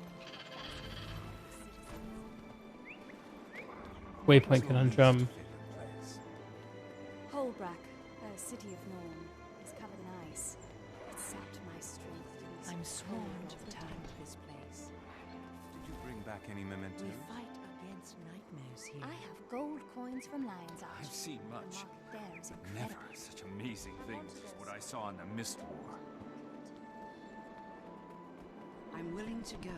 Waypoint conundrum. Holbrack, a city of Norn, is covered in ice. It sapped my strength to use I'm sworn to return to this place. Did you bring back any mementos? We fight against nightmares here. I have gold coins from Lion's Arch. I've seen much. The market there is incredible. Never such amazing things as what I saw in the Mist War. I'm willing to go,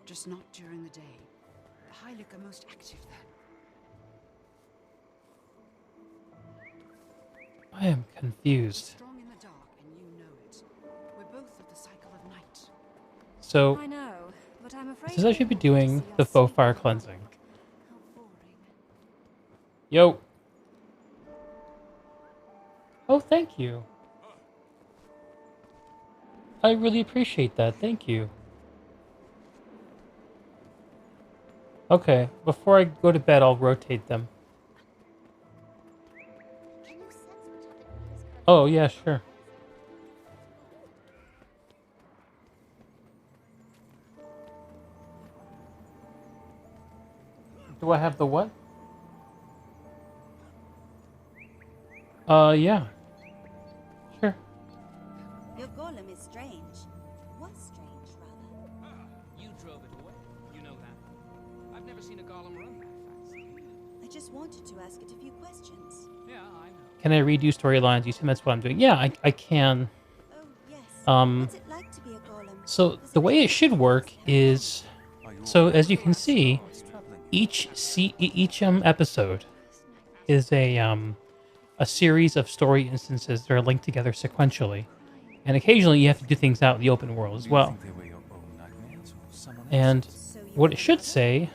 just not during the day. The Hylic are most active then. I am confused. Strong in the dark, and you know it. We're both of the cycle of night. So, I know, but I'm afraid it says I should be doing the faux fire cleansing. How boring. Yo. Oh, thank you. I really appreciate that. Thank you. Okay, before I go to bed, I'll rotate them. Can you sense what's happening in this country? Oh, yeah, sure. Do I have the what? Yeah. Sure. Your golem is strange. Was strange, rather. You drove it away. You know that. I've never seen a golem run that fast. I just wanted to ask it a few questions. Yeah, I know. Can I redo storylines? You said that's what I'm doing. Yeah, I can. Oh, yes. What's it like to be a golem? So the way it should work is, so as you can see, each episode is a series of story instances that are linked together sequentially, and occasionally you have to do things out in the open world as well. And what it should say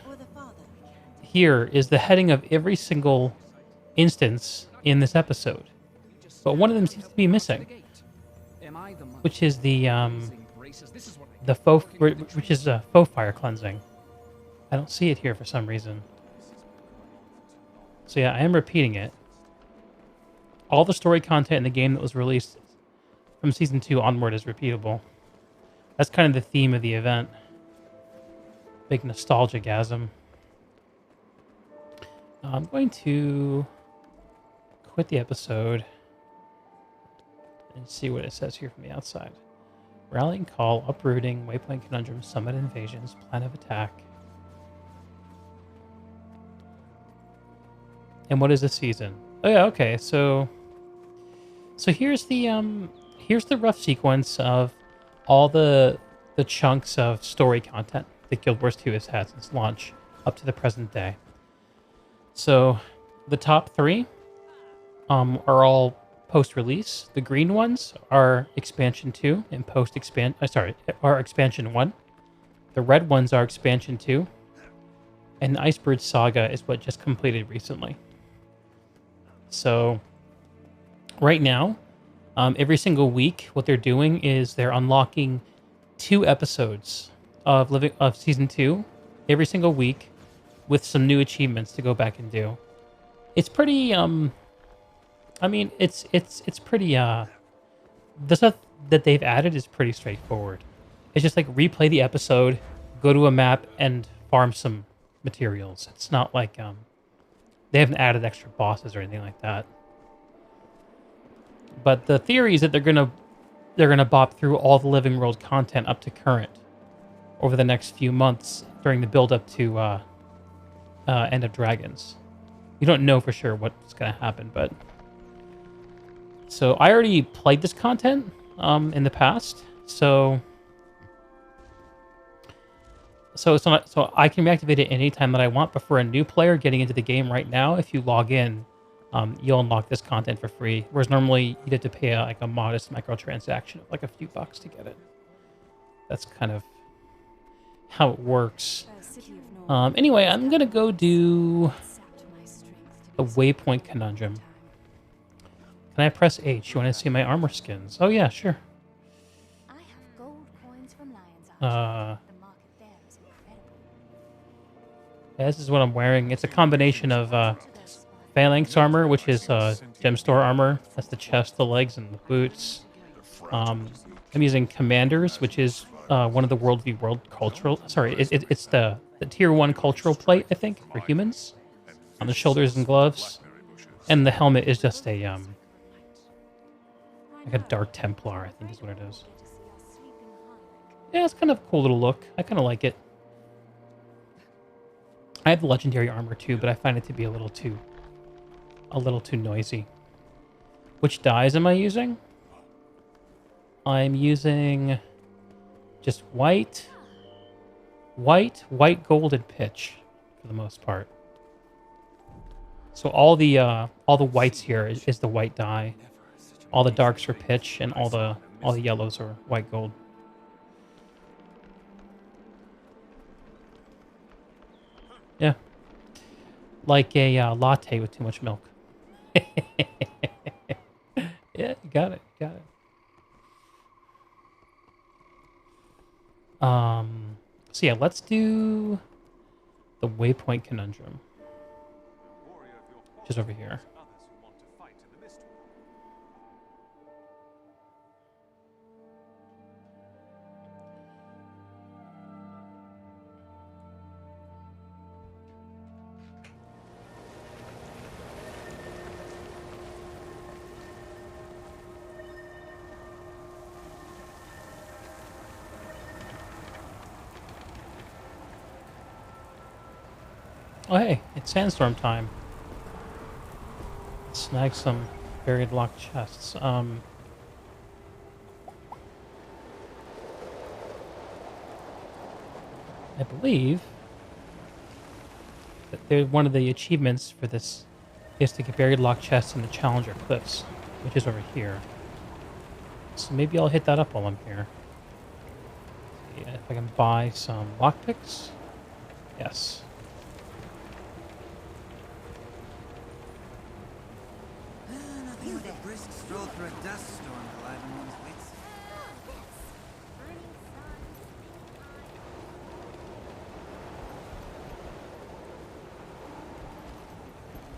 here is the heading of every single instance in this episode, but one of them seems to be missing, which is the faux fire cleansing. I don't see it here for some reason. So yeah, I am repeating it. All the story content in the game that was released from Season 2 onward is repeatable. That's kind of the theme of the event. Big nostalgia-gasm. I'm going to quit the episode and see what it says here from the outside. Rallying call, uprooting, waypoint conundrum, summit invasions, plan of attack. And what is the season? Oh yeah, okay. So here's the rough sequence of all the chunks of story content that Guild Wars 2 has had since launch up to the present day. So, the top 3 are all post-release. The green ones are expansion 2 and are expansion 1. The red ones are expansion 2. And the Icebridge Saga is what just completed recently. So, right now, every single week, what they're doing is they're unlocking 2 episodes of season 2 every single week with some new achievements to go back and do. It's pretty I mean, it's pretty the stuff that they've added is pretty straightforward. It's just like replay the episode, go to a map and farm some materials. It's not like they haven't added extra bosses or anything like that. But the theory is that they're gonna bop through all the Living World content up to current over the next few months during the build up to End of Dragons. You don't know for sure what's gonna happen, but so I already played this content in the past, so it's not, so I can reactivate it anytime that I want. But for a new player getting into the game right now, if you log in, you'll unlock this content for free. Whereas normally you'd have to pay like a modest microtransaction of like a few bucks to get it. That's kind of how it works. Anyway, I'm gonna go do the Waypoint Conundrum. Can I press H? You want to see my armor skins? Oh yeah, sure. I have gold coins from Lion's Arch. The market there is incredible. Yeah, this is what I'm wearing. It's a combination of Phalanx armor, which is gem store armor. That's the chest, the legs, and the boots. I'm using Commanders, which is one of the World cultural. Sorry, it's the tier 1 cultural plate, I think, for humans on the shoulders and gloves, and the helmet is just a like a Dark Templar, I think is what it is. Yeah, it's kind of a cool little look. I kind of like it. I have the legendary armor too, but I find it to be a little too noisy. Which dyes am I using? I'm using just white, gold, and pitch for the most part. So all the whites here is the white dye. All the darks are pitch, and all the yellows are white gold. Yeah, like a latte with too much milk. Yeah, you got it. So yeah, let's do the Waypoint Conundrum, which is over here. Oh hey, it's sandstorm time. Snag some buried locked chests. I believe that one of the achievements for this is to get buried locked chests in the Challenger Cliffs, which is over here. So maybe I'll hit that up while I'm here. Yeah, if I can buy some lockpicks. Yes. Nothing like a brisk stroll through a dust storm to liven one's wits.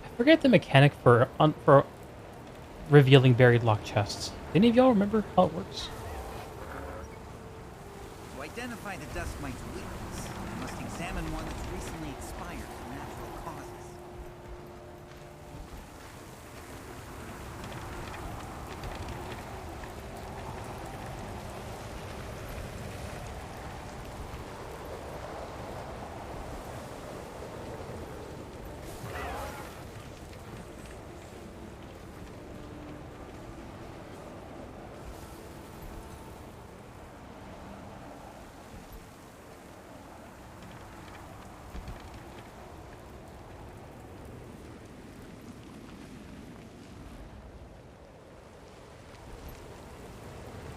I forget the mechanic for revealing buried locked chests. Any of y'all remember how it works? To identify the dust mite's weakness, you must examine one that's recently expired from natural causes.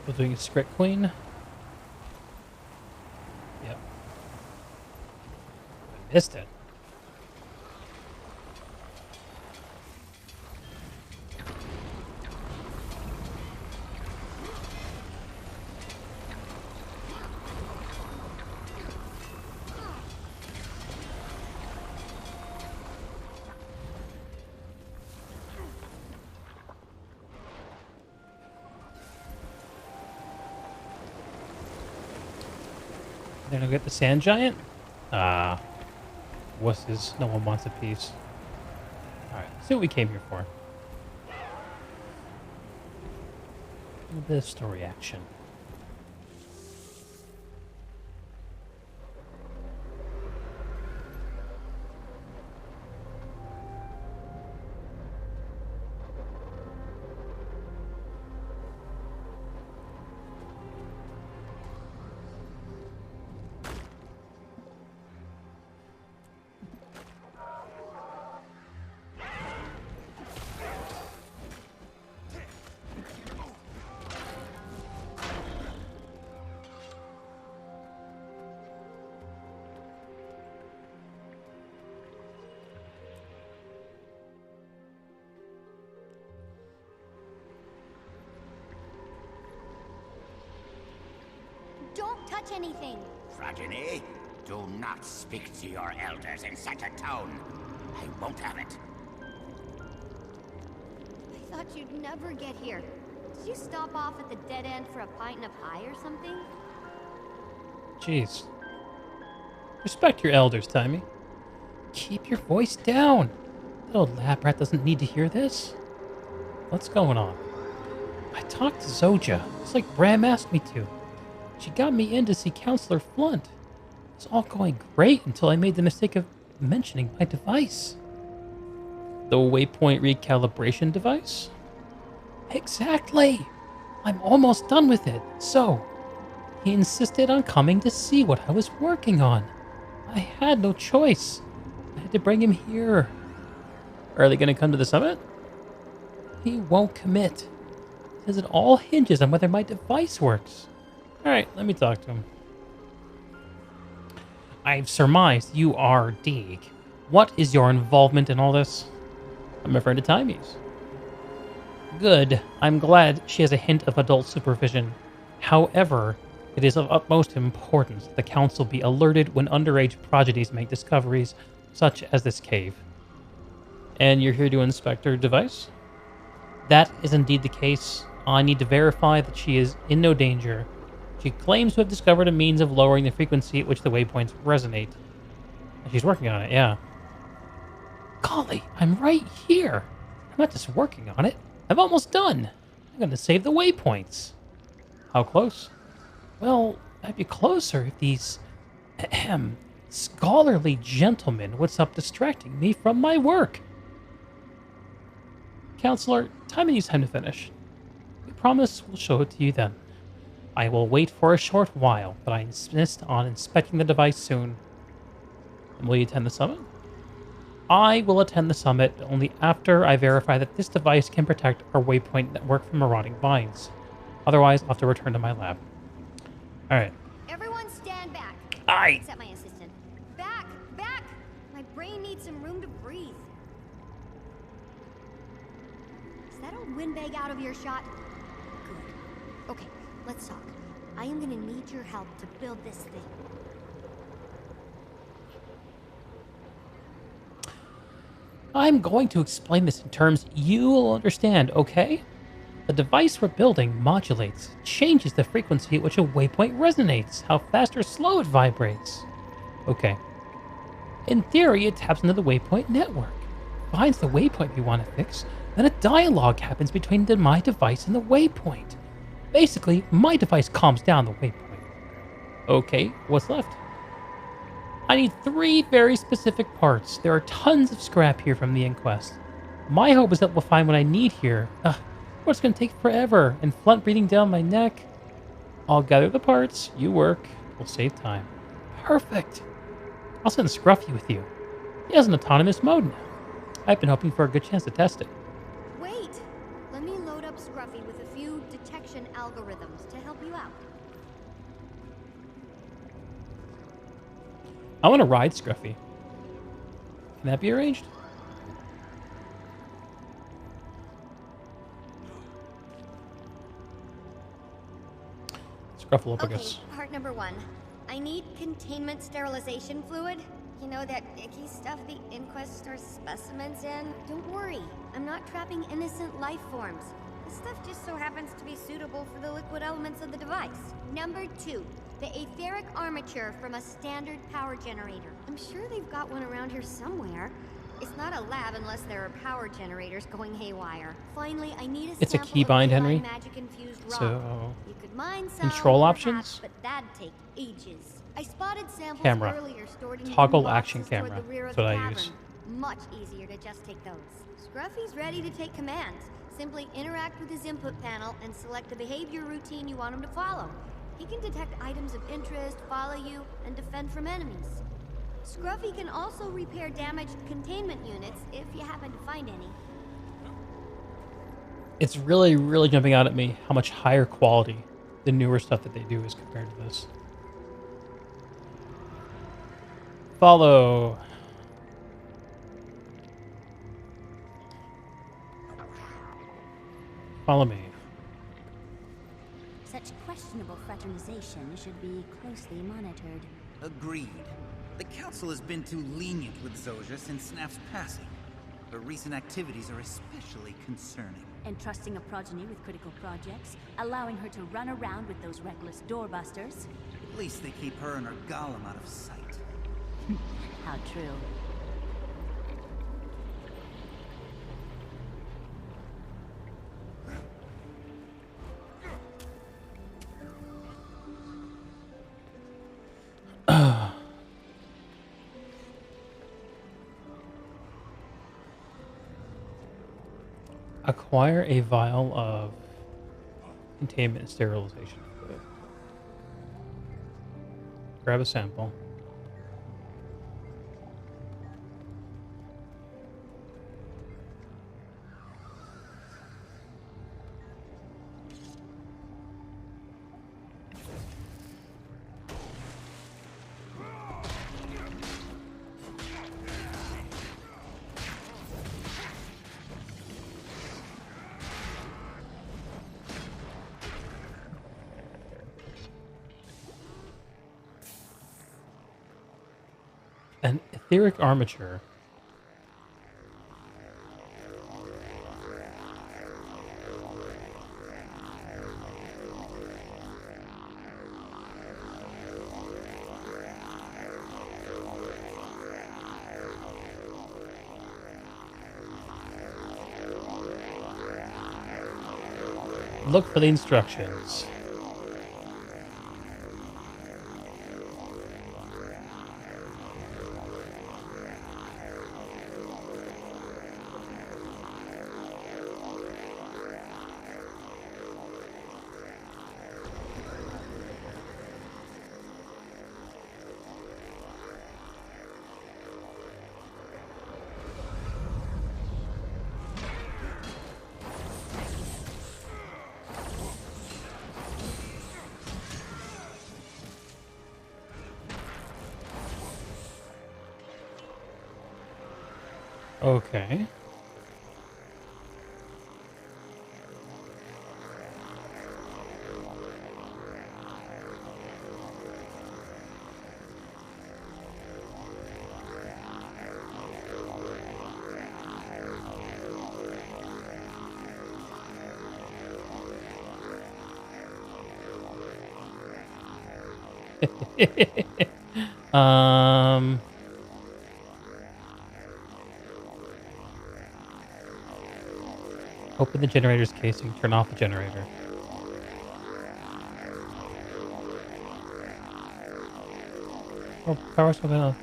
We're doing a script queen. Yep. I missed it. Then I'll get the sand giant. Wusses. No one wants a piece. Alright, let's see what we came here for. A little bit of story action. Don't touch anything. Progeny, do not speak to your elders in such a tone. I won't have it. I thought you'd never get here. Did you stop off at the dead end for a pint and a pie or something? Jeez. Respect your elders, Timmy. Keep your voice down. Little lab rat doesn't need to hear this. What's going on? I talked to Zoja, just like Bram asked me to. She got me in to see Counselor Flunt. It was all going great until I made the mistake of mentioning my device. The waypoint recalibration device? Exactly! I'm almost done with it, so... He insisted on coming to see what I was working on. I had no choice. I had to bring him here. Are they going to come to the summit? He won't commit. Because it all hinges on whether my device works. Alright, let me talk to him. I've surmised you are Deeg. What is your involvement in all this? I'm a friend of Timy's. Good. I'm glad she has a hint of adult supervision. However, it is of utmost importance that the Council be alerted when underage prodigies make discoveries such as this cave. And you're here to inspect her device? That is indeed the case. I need to verify that she is in no danger. She claims to have discovered a means of lowering the frequency at which the waypoints resonate. And she's working on it, yeah. Golly, I'm right here. I'm not just working on it. I'm almost done. I'm going to save the waypoints. How close? Well, I'd be closer if these scholarly gentlemen would stop distracting me from my work. Counselor, time needs time to finish. We promise we'll show it to you then. I will wait for a short while, but I insist on inspecting the device soon. And will you attend the summit? I will attend the summit only after I verify that this device can protect our waypoint network from marauding vines. Otherwise, I'll have to return to my lab. Alright. Everyone stand back. Aye. Except my assistant. Back! Back! My brain needs some room to breathe. Is that old windbag out of earshot? Good. Okay, let's talk. I am gonna need your help to build this thing. I'm going to explain this in terms you will understand, okay? The device we're building modulates, changes the frequency at which a waypoint resonates, how fast or slow it vibrates. Okay. In theory, it taps into the waypoint network, finds the waypoint we want to fix, then a dialogue happens between my device and the waypoint. Basically, my device calms down the waypoint. Okay, what's left? I need 3 very specific parts. There are tons of scrap here from the inquest. My hope is that we'll find what I need here. But it's going to take forever, and Flunt breathing down my neck. I'll gather the parts, you work, we'll save time. Perfect! I'll send Scruffy with you. He has an autonomous mode now. I've been hoping for a good chance to test it. Wait! Let me load up Scruffy with a few detection algorithms. algorithms to help you out. I want to ride Scruffy. Can that be arranged? Scruffalopagus. Okay, part number 1. I need containment sterilization fluid. You know that icky stuff the Inquest stores specimens in? Don't worry, I'm not trapping innocent life forms. This stuff just so happens to be suitable for the liquid elements of the device. Number 2, the etheric armature from a standard power generator. I'm sure they've got one around here somewhere. It's not a lab unless there are power generators going haywire. Finally, I need a It's a sample of keybind, divine Henry. magic-infused rock. So You could mine some, control perhaps, options? but that'd take ages. I spotted samples Camera. earlier stored in Toggle hidden action boxes toward camera. the rear of That's what the I cavern. use. Much easier to just take those. Scruffy's ready to take command. Simply interact with his input panel and select the behavior routine you want him to follow. He can detect items of interest, follow you, and defend from enemies. Scruffy can also repair damaged containment units if you happen to find any. it's really, really jumping out at me how much higher quality the newer stuff that they do is compared to this. Follow. Follow me. Such questionable fraternization should be closely monitored. Agreed. The Council has been too lenient with Zojja since Snap's passing. Her recent activities are especially concerning. Entrusting a progeny with critical projects, allowing her to run around with those reckless doorbusters. At least they keep her and her golem out of sight. How true. Acquire a vial of containment and sterilization fluid. Grab a sample. An etheric armature. Look for the instructions. Okay. um... Open the generator's casing, turn off the generator. Oh, power something else.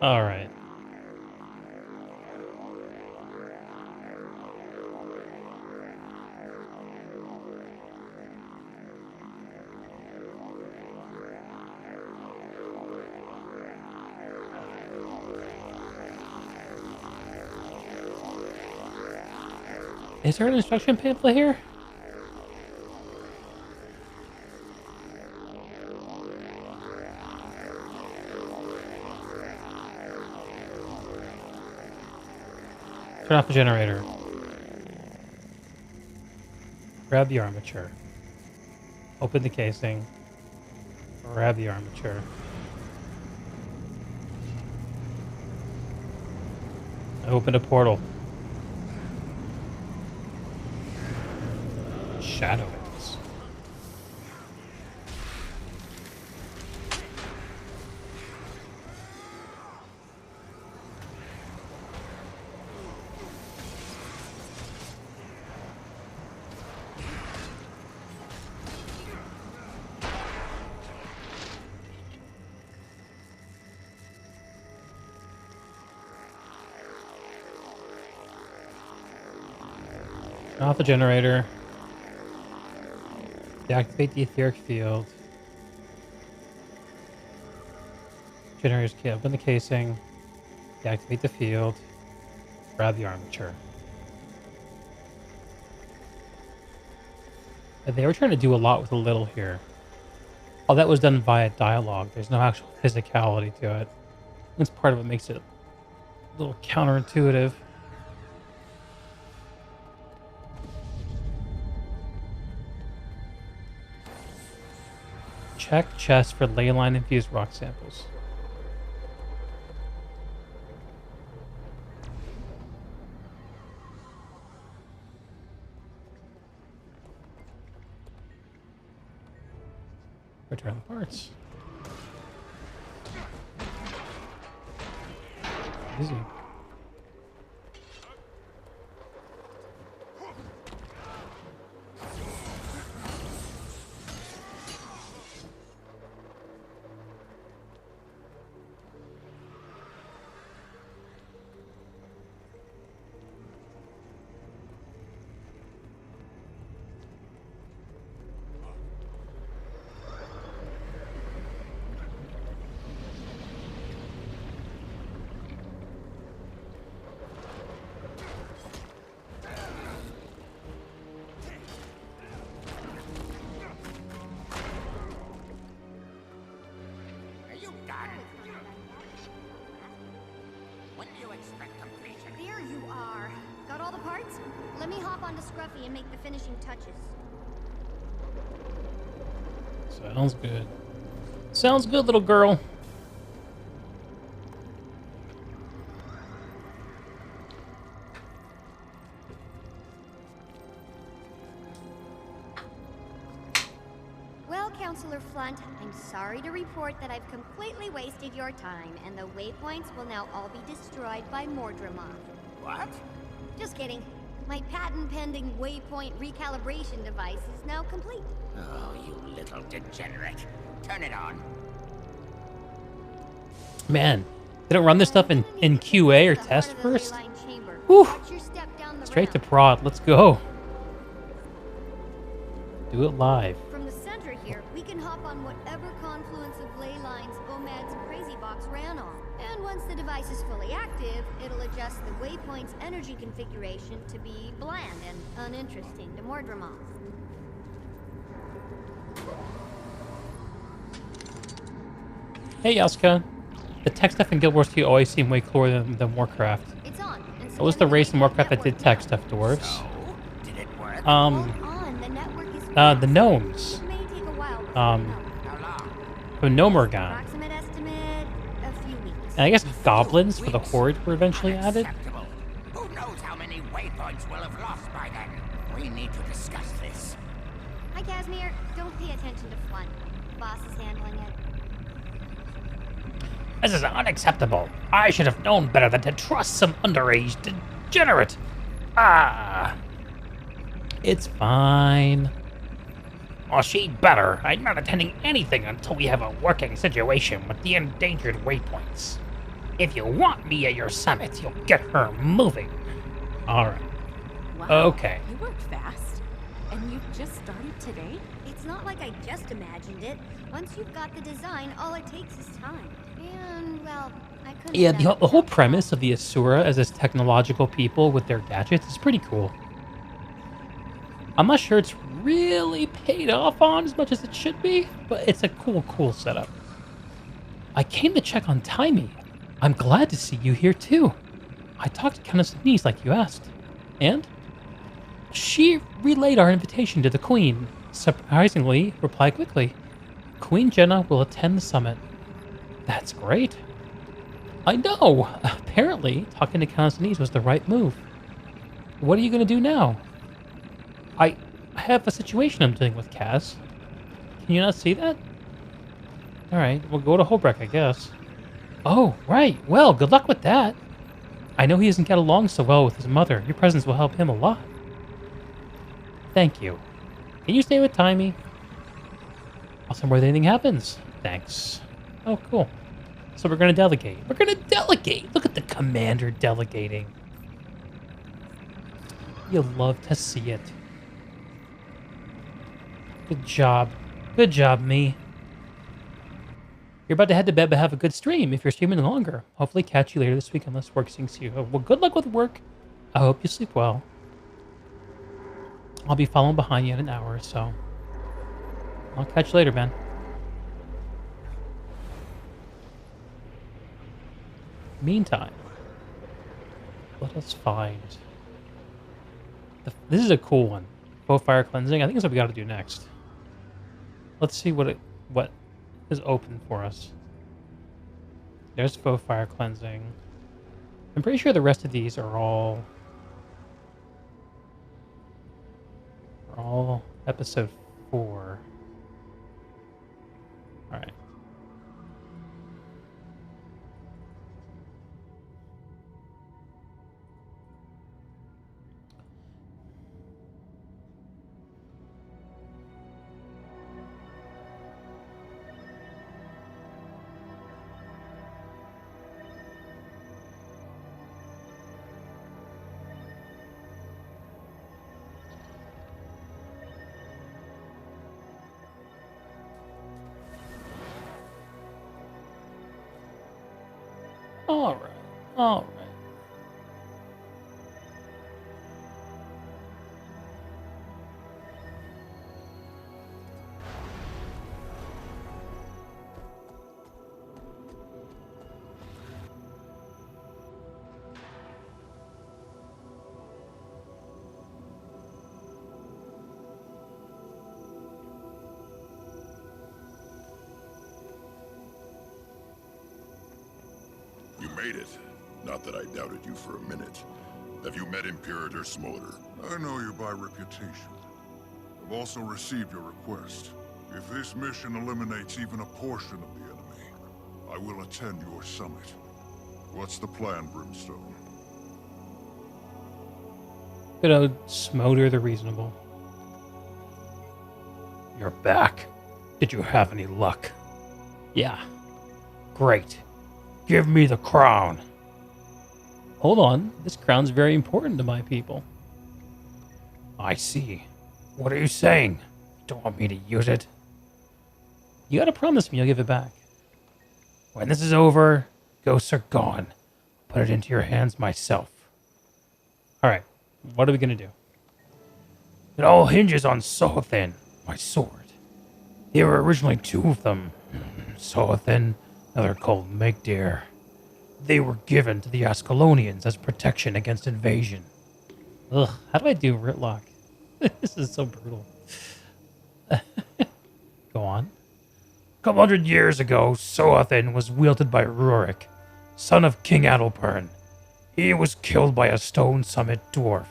All right. Is there an instruction pamphlet here? Turn off the generator. Grab the armature. Open the casing. Grab the armature. Open a portal. Shadows. Turn off the generator. Deactivate the etheric field. Generator's key. Open the casing. Deactivate the field. Grab the armature. And they were trying to do a lot with a little here. All that was done via dialogue. There's no actual physicality to it. That's part of what makes it a little counterintuitive. Check chest for ley line infused rock samples. Return the parts. Easy. There you are. Got all the parts? Let me hop onto Scruffy and make the finishing touches. Sounds good. Sounds good, little girl. Well, Counselor Flunt, I'm sorry to report that I've completely wasted your time, and the waypoints will now all be destroyed by Mordremoth. What? Just kidding. My patent-pending waypoint recalibration device is now complete. Oh, you little degenerate. Turn it on. Man, they don't run this stuff in QA or test first? Whew. Straight to prod. Let's go. Do it live. From the center here, we can hop on whatever confluence of ley lines OMAD's Crazy Box ran on. And once the device is fully active, it'll adjust the waypoint's energy configuration to be bland and uninteresting to Mordremoth. Hey, Yaska. The tech stuff in Guild Wars 2 always seemed way cooler than Warcraft. It's on. It was the race in Warcraft that did tech stuff, dwarves. The gnomes. From Gnomergon. Approximate estimate, a few weeks. And I guess goblins for the Horde were eventually added. Who knows how many waypoints we'll have lost by then? We need to discuss this. Hi, Casimir. Don't pay attention to Flunt. Boss is handling it. This is unacceptable. I should have known better than to trust some underage degenerate. Ah. It's fine. Well, she'd better. I'm not attending anything until we have a working situation with the endangered waypoints. If you want me at your summit, you'll get her moving. Alright. Wow, okay. You worked fast. And you just started today? It's not like I just imagined it. Once you've got the design, all it takes is time. And, well, I couldn't... Yeah, the whole premise of the Asura as this technological people with their gadgets is pretty cool. I'm not sure it's really paid off on as much as it should be, but it's a cool setup. I came to check on Taimi. I'm glad to see you here too. I talked to Countess Denise like you asked. And? She relayed our invitation to the Queen. Surprisingly, replied quickly. Queen Jenna will attend the summit. That's great. I know. Apparently, talking to Countess Denise was the right move. What are you going to do now? I have a situation I'm dealing with, Kaz. Can you not see that? Alright, we'll go to Holbrook, I guess. Oh, right. Well, good luck with that. I know he doesn't get along so well with his mother. Your presence will help him a lot. Thank you. Can you stay with Taimi? I'll send where anything happens. Thanks. Oh, cool. So we're going to delegate. We're going to delegate! Look at the commander delegating. You'll love to see it. Good job. Good job, me. You're about to head to bed, but have a good stream if you're streaming longer. Hopefully catch you later this week unless work sinks you. Well, good luck with work. I hope you sleep well. I'll be following behind you in an hour or so. I'll catch you later, man. Meantime, let us find... This is a cool one. Bow fire cleansing. I think that's what we got to do next. Let's see what is open for us. There's bow fire cleansing. I'm pretty sure the rest of these are all episode 4. All right. All right. You made it. Not that I doubted you for a minute. Have you met Imperator Smolder? I know you by reputation. I've also received your request. If this mission eliminates even a portion of the enemy, I will attend your summit. What's the plan, Brimstone? Good old Smolder the Reasonable. You're back. Did you have any luck? Yeah. Great. Give me the crown. Hold on. This crown's very important to my people. I see. What are you saying? Don't want me to use it? You gotta promise me you'll give it back. When this is over, ghosts are gone. Put it into your hands myself. Alright. What are we gonna do? It all hinges on Soathin, my sword. There were originally 2 of them. Soathin, another called Megdir. They were given to the Ascalonians as protection against invasion. Ugh, how do I do Ritlock? This is so brutal. Go on. A couple 100 years ago, Soathin was wielded by Rurik, son of King Adalpern. He was killed by a Stone Summit dwarf.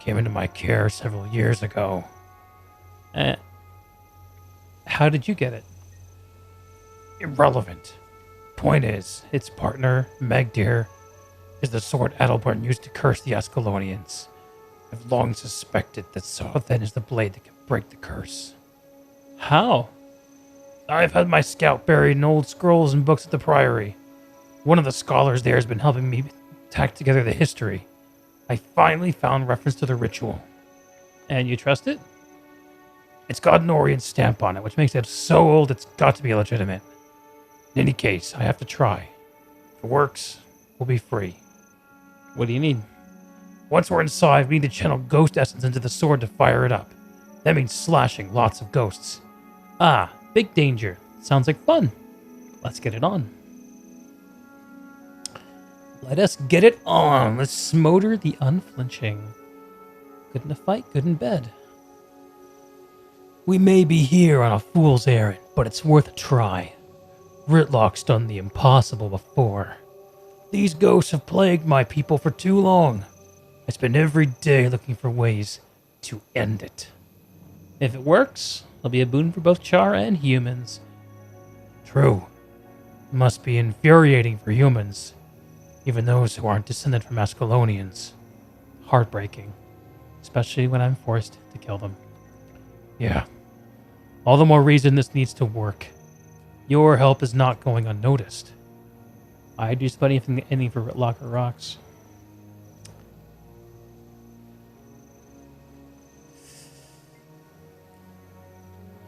Came into my care several years ago. How did you get it? Irrelevant. Point is, its partner, Megdir, is the sword Adalpern used to curse the Ascalonians. I've long suspected that Soathin is the blade that can break the curse. How? I've had my scout buried in old scrolls and books at the Priory. One of the scholars there has been helping me tack together the history. I finally found reference to the ritual. And you trust it? It's got an Orient stamp on it, which makes it so old it's got to be legitimate. In any case, I have to try. If it works, we'll be free. What do you need? Once we're inside, we need to channel ghost essence into the sword to fire it up. That means slashing lots of ghosts. Ah, big danger. Sounds like fun. Let's get it on. Let us get it on. Let's smolder the unflinching. Good in a fight, good in bed. We may be here on a fool's errand, but it's worth a try. Rytlock's done the impossible before. These ghosts have plagued my people for too long. I spend every day looking for ways to end it. If it works, it'll be a boon for both Char and humans. True. It must be infuriating for humans, even those who aren't descended from Ascalonians. Heartbreaking, especially when I'm forced to kill them. Yeah. All the more reason this needs to work. Your help is not going unnoticed. I'd do just about anything for Rytlock or Rox.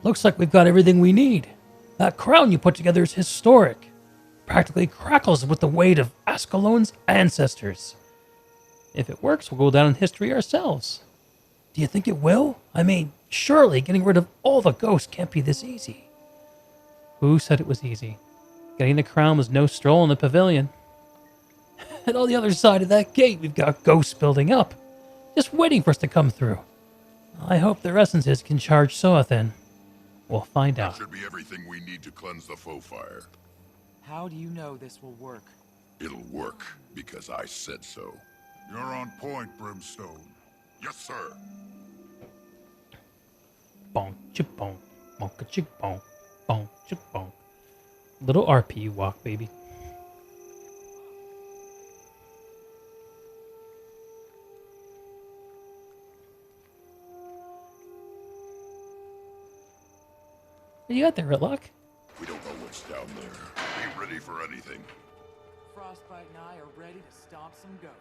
Looks like we've got everything we need. That crown you put together is historic. Practically crackles with the weight of Ascalon's ancestors. If it works, we'll go down in history ourselves. Do you think it will? I mean, surely getting rid of all the ghosts can't be this easy. Who said it was easy? Getting the crown was no stroll in the pavilion. And on the other side of that gate, we've got ghosts building up, just waiting for us to come through. I hope their essences can charge Soathin. We'll find out. That should be everything we need to cleanse the foe fire. How do you know this will work? It'll work because I said so. You're on point, Brimstone. Yes, sir. Bonk, chip bonk, bonk, chick bonk, bonk, chip bonk. Little RP walk, baby. What you got there, Rytlock? We don't know what's down there. Be ready for anything. Frostbite and I are ready to stomp some ghosts.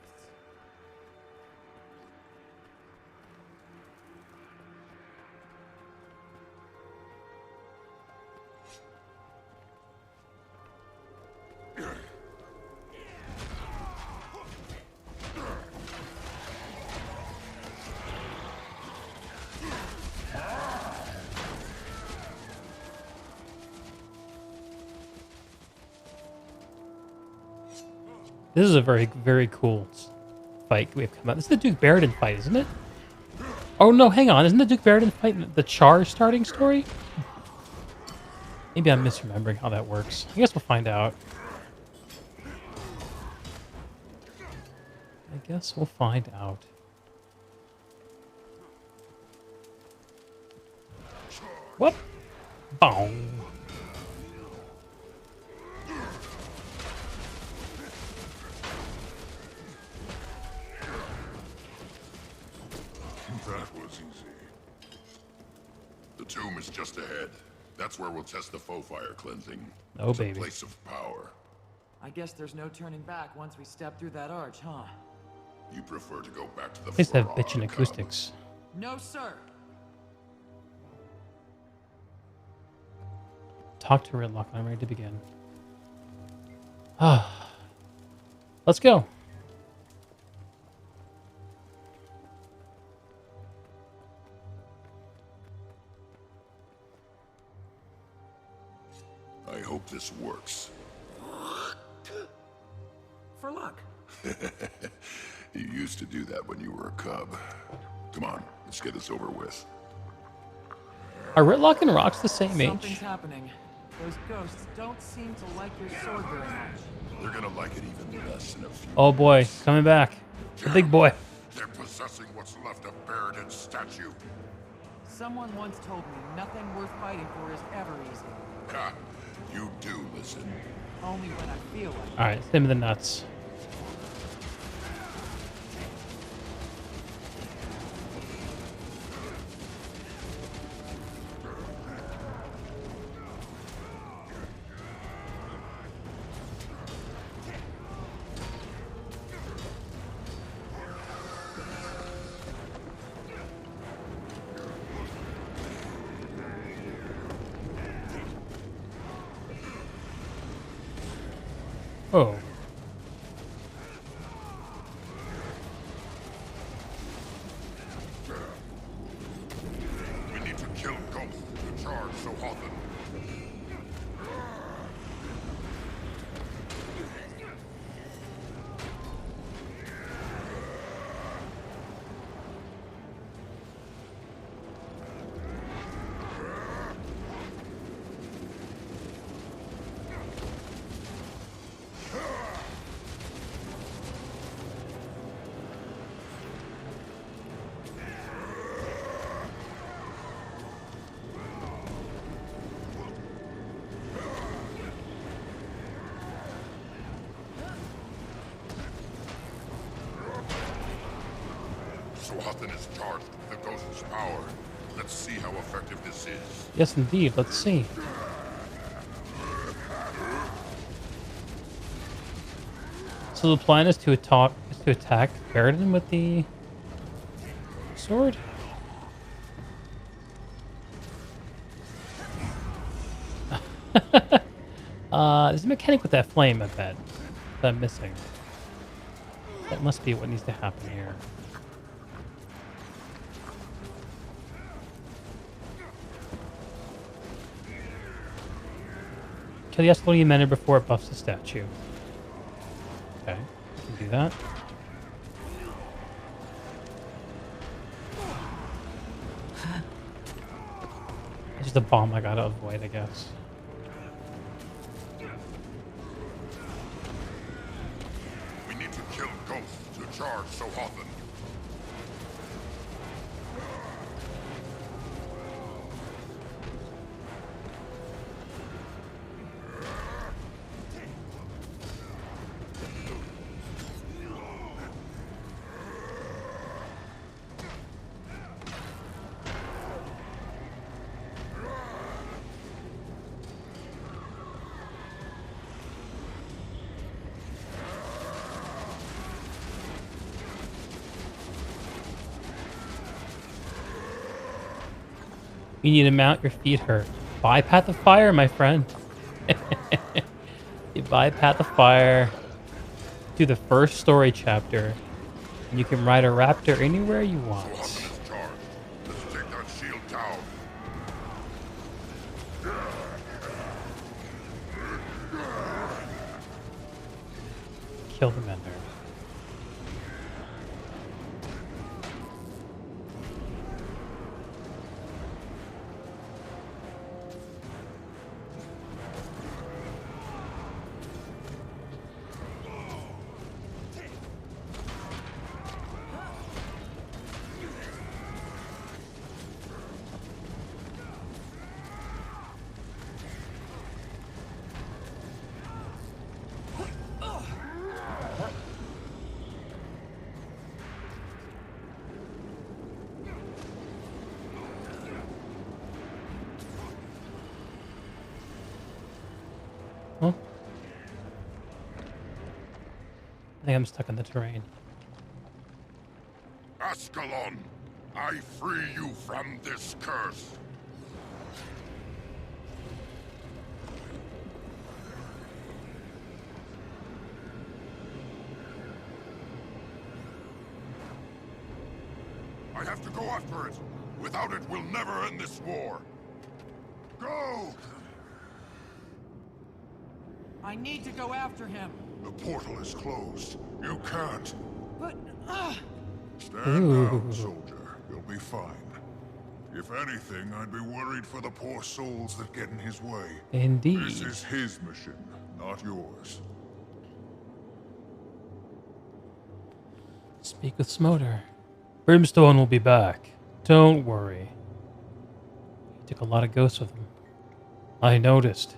This is a very, very cool fight we have come out. This is the Duke Baradin fight, isn't it? Oh no, hang on. Isn't the Duke Baradin fight the Char starting story? Maybe I'm misremembering how that works. I guess we'll find out. I guess we'll find out. What? Boom. That was easy. The tomb is just ahead. That's where we'll test the foe fire cleansing. Oh, it's baby. A place of power. I guess there's no turning back once we step through that arch, huh? You prefer to go back to the Place have front bitchin' of the acoustics. No, sir. Talk to Rytlock and I'm ready to begin. Ah. Let's go. I hope this works. For luck. You used to do that when you were a cub. Come on, let's get this over with. Are Rytlock and Rox the same Something's age? happening. Those ghosts don't seem to like your sword very much. They're gonna like it even less in a few. Oh boy, coming back. The big boy. They're possessing what's left of Baradin's statue. Someone once told me nothing worth fighting for is ever easy. Ha! You do listen. Only when I feel like it. Alright, hit him in the nuts. Oh. charge, Sohothan. Sohothan is charged with the ghost's power. Let's see how effective this is. Yes, indeed. Let's see. So the plan is to attack Paradin with the sword. There's a mechanic with that flame, I bet, that I'm missing. That must be what needs to happen here. Kill the Escalonian Mentor before it buffs the statue. Okay, we can do that. It's just a bomb I gotta avoid, I guess. We need to kill ghosts to charge Sohothan. You need to mount, your feet hurt. Buy Path of Fire, my friend. You buy Path of Fire, do the first story chapter, and you can ride a raptor anywhere you want. Sohothan is charged. Let's take that shield down. Kill the Mender. Huh? I think I'm stuck in the terrain. Ascalon, I free you from this curse. I have to go after it. Without it, we'll never end this war. Go! I need to go after him. The portal is closed. You can't. But, Stand down, soldier. You'll be fine. If anything, I'd be worried for the poor souls that get in his way. Indeed. This is his mission, not yours. Speak with Smoter. Brimstone will be back. Don't worry. He took a lot of ghosts with him. I noticed.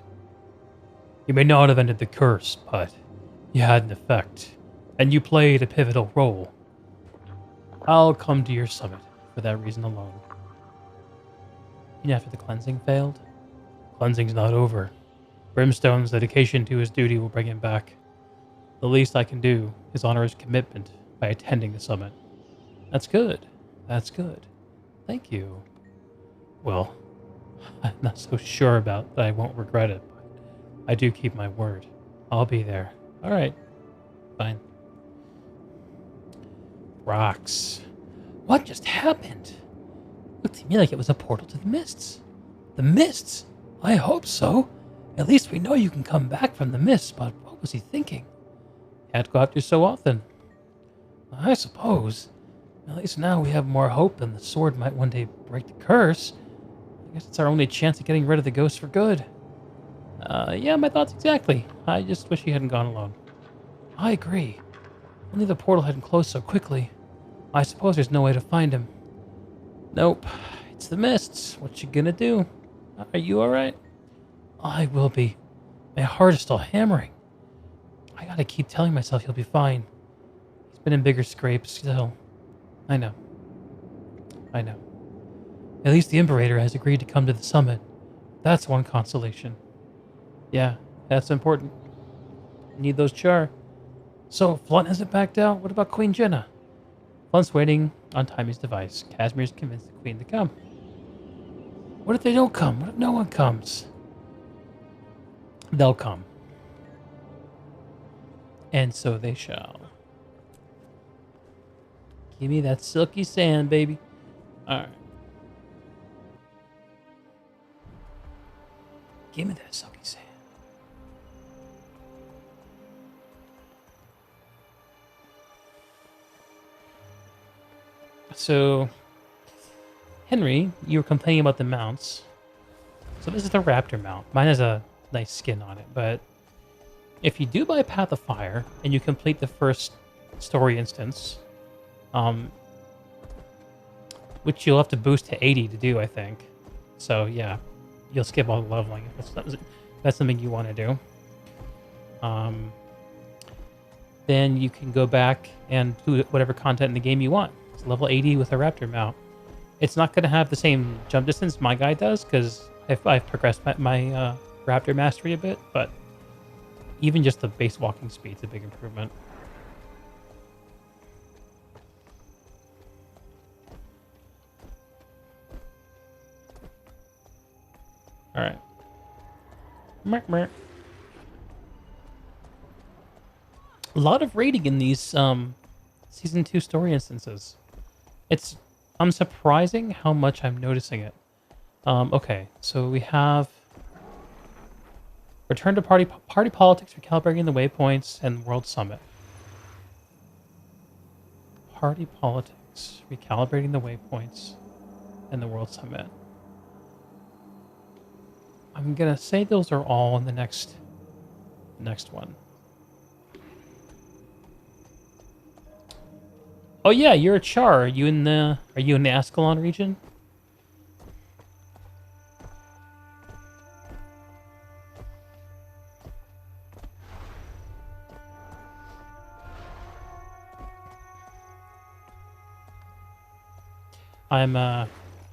You may not have ended the curse, but you had an effect, and you played a pivotal role. I'll come to your summit for that reason alone. And after the cleansing failed? Cleansing's not over. Brimstone's dedication to his duty will bring him back. The least I can do is honor his commitment by attending the summit. That's good. That's good. Thank you. Well, I'm not so sure about that I won't regret it, but I do keep my word. I'll be there. Alright. Fine. Rocks. What just happened? Looked to me like it was a portal to the mists. The mists? I hope so. At least we know you can come back from the mists, but what was he thinking? Can't go out there so often. I suppose. At least now we have more hope and the sword might one day break the curse. I guess it's our only chance of getting rid of the ghost for good. Yeah, my thoughts exactly. I just wish he hadn't gone alone. I agree. Only the portal hadn't closed so quickly. I suppose there's no way to find him. Nope. It's the mists. What you gonna do? Are you alright? I will be. My heart is still hammering. I gotta keep telling myself he'll be fine. He's been in bigger scrapes still. I know. I know. At least the Imperator has agreed to come to the summit. That's one consolation. Yeah, that's important. Need those char. So, Flunt hasn't backed out? What about Queen Jenna? Flunt's waiting on Timmy's device. Casimir's convinced the Queen to come. What if they don't come? What if no one comes? They'll come. And so they shall. Give me that silky sand, baby. Alright. Give me that silky sand. So, Henry, you were complaining about the mounts. So this is the Raptor mount. Mine has a nice skin on it, but if you do buy Path of Fire and you complete the first story instance, which you'll have to boost to 80 to do, I think. So yeah, you'll skip all the leveling if that's something you want to do. Then you can go back and do whatever content in the game you want. It's level 80 with a Raptor mount. It's not going to have the same jump distance my guy does, because I've progressed my Raptor mastery a bit, but even just the base walking speed's a big improvement. Alright. A lot of raiding in these Season 2 story instances. I'm surprising how much I'm noticing it. Okay, so we have return to party politics, recalibrating the waypoints, and World Summit. Party politics, recalibrating the waypoints, and the World Summit. I'm gonna say those are all in the next one. Oh yeah, you're a Char. Are you in the Ascalon region? I'm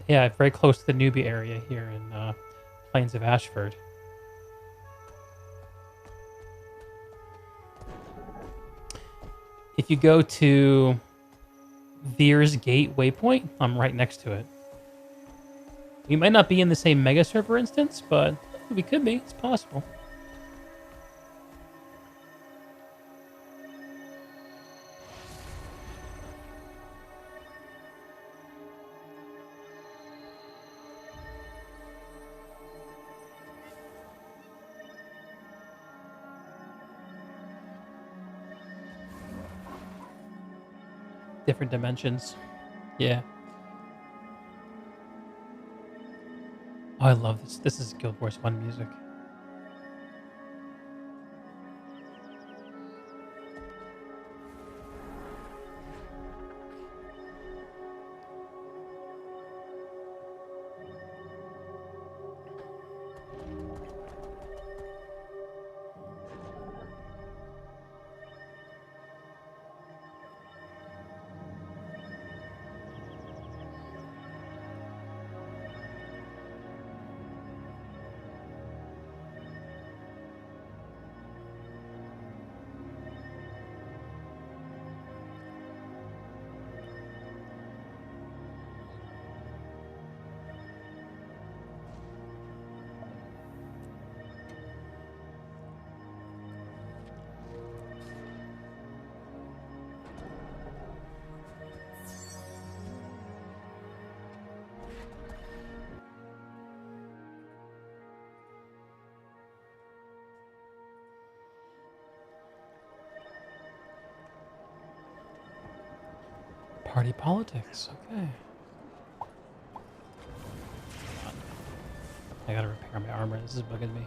yeah, very close to the Nubia area here in Plains of Ashford. If you go to Veer's Gate waypoint, I'm right next to it. We might not be in the same mega server instance, but we could be. It's possible. Different dimensions. Yeah. Oh, I love this. This is Guild Wars 1 music. Party politics, okay. I gotta repair my armor, this is bugging me.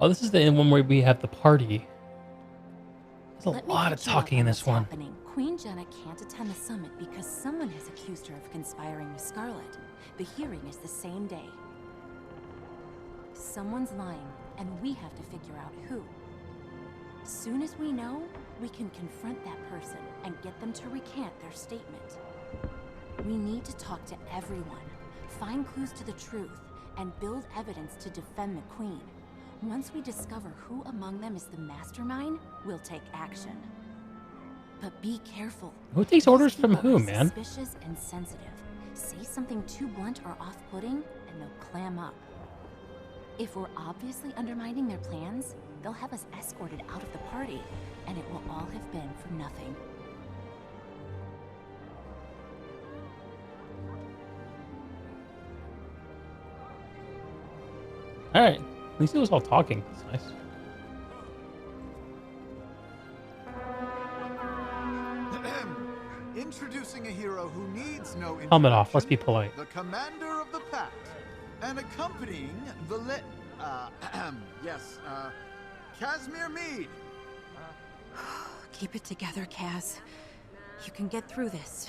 Oh, this is the one where we have the party. There's a lot of talking in this one. Happening. Queen Jenna can't attend the summit because someone has accused her of conspiring with Scarlet. The hearing is the same day. Someone's lying, and we have to figure out who. Soon as we know, we can confront that person and get them to recant their statement. We need to talk to everyone, find clues to the truth, and build evidence to defend the Queen. Once we discover who among them is the mastermind, we'll take action. But be careful. Who takes orders from who, man? Suspicious and sensitive. Say something too blunt or off-putting, and they'll clam up. If we're obviously undermining their plans, they'll have us escorted out of the party, and it will all have been for nothing. All right. At least it was all talking. That's nice. Introducing a hero who needs no introduction. Helmet off. Let's be polite. The commander of the pact, and accompanying the Casimir Mead. Keep it together, Kaz. You can get through this.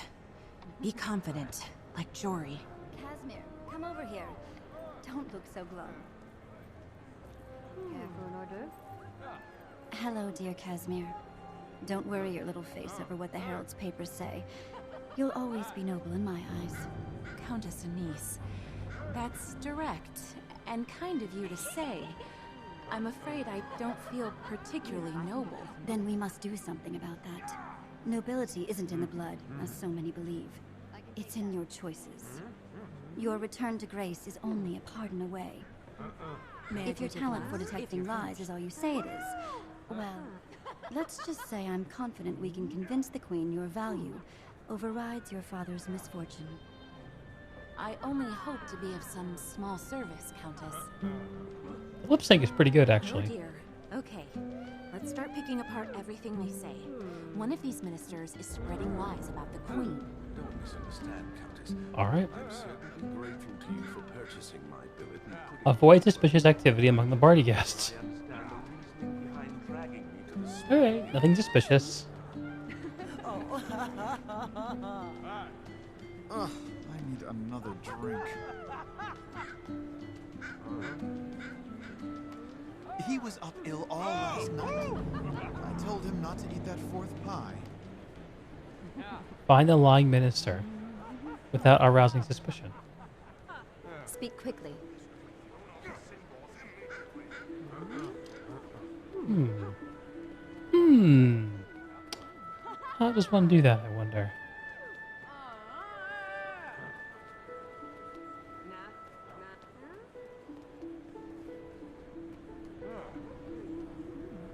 Be confident, like Jory. Casimir, come over here. Don't look so glum. Care for an order? Hello, dear Casimir. Don't worry your little face over what the Herald's papers say. You'll always be noble in my eyes. Countess Anise, that's direct and kind of you to say. I'm afraid I don't feel particularly noble. Then we must do something about that. Nobility isn't in the blood, as so many believe. It's in your choices. Your return to grace is only a pardon away. If your talent for detecting lies is all you say it is, well, let's just say I'm confident we can convince the Queen your value overrides your father's misfortune. I only hope to be of some small service, Countess. The lip sync is pretty good, actually. Oh dear. Okay, let's start picking apart everything they say. One of these ministers is spreading lies about the Queen. Don't misunderstand, Countess. All right. I'm certainly grateful to you for purchasing my billet and putting Avoid suspicious activity among the party guests. I understand the reasoning behind dragging me to the All right, nothing suspicious. Ugh, I need another drink. He was up ill all last night. I told him not to eat that fourth pie. Find the lying minister without arousing suspicion. Speak quickly. How does one do that, I wonder?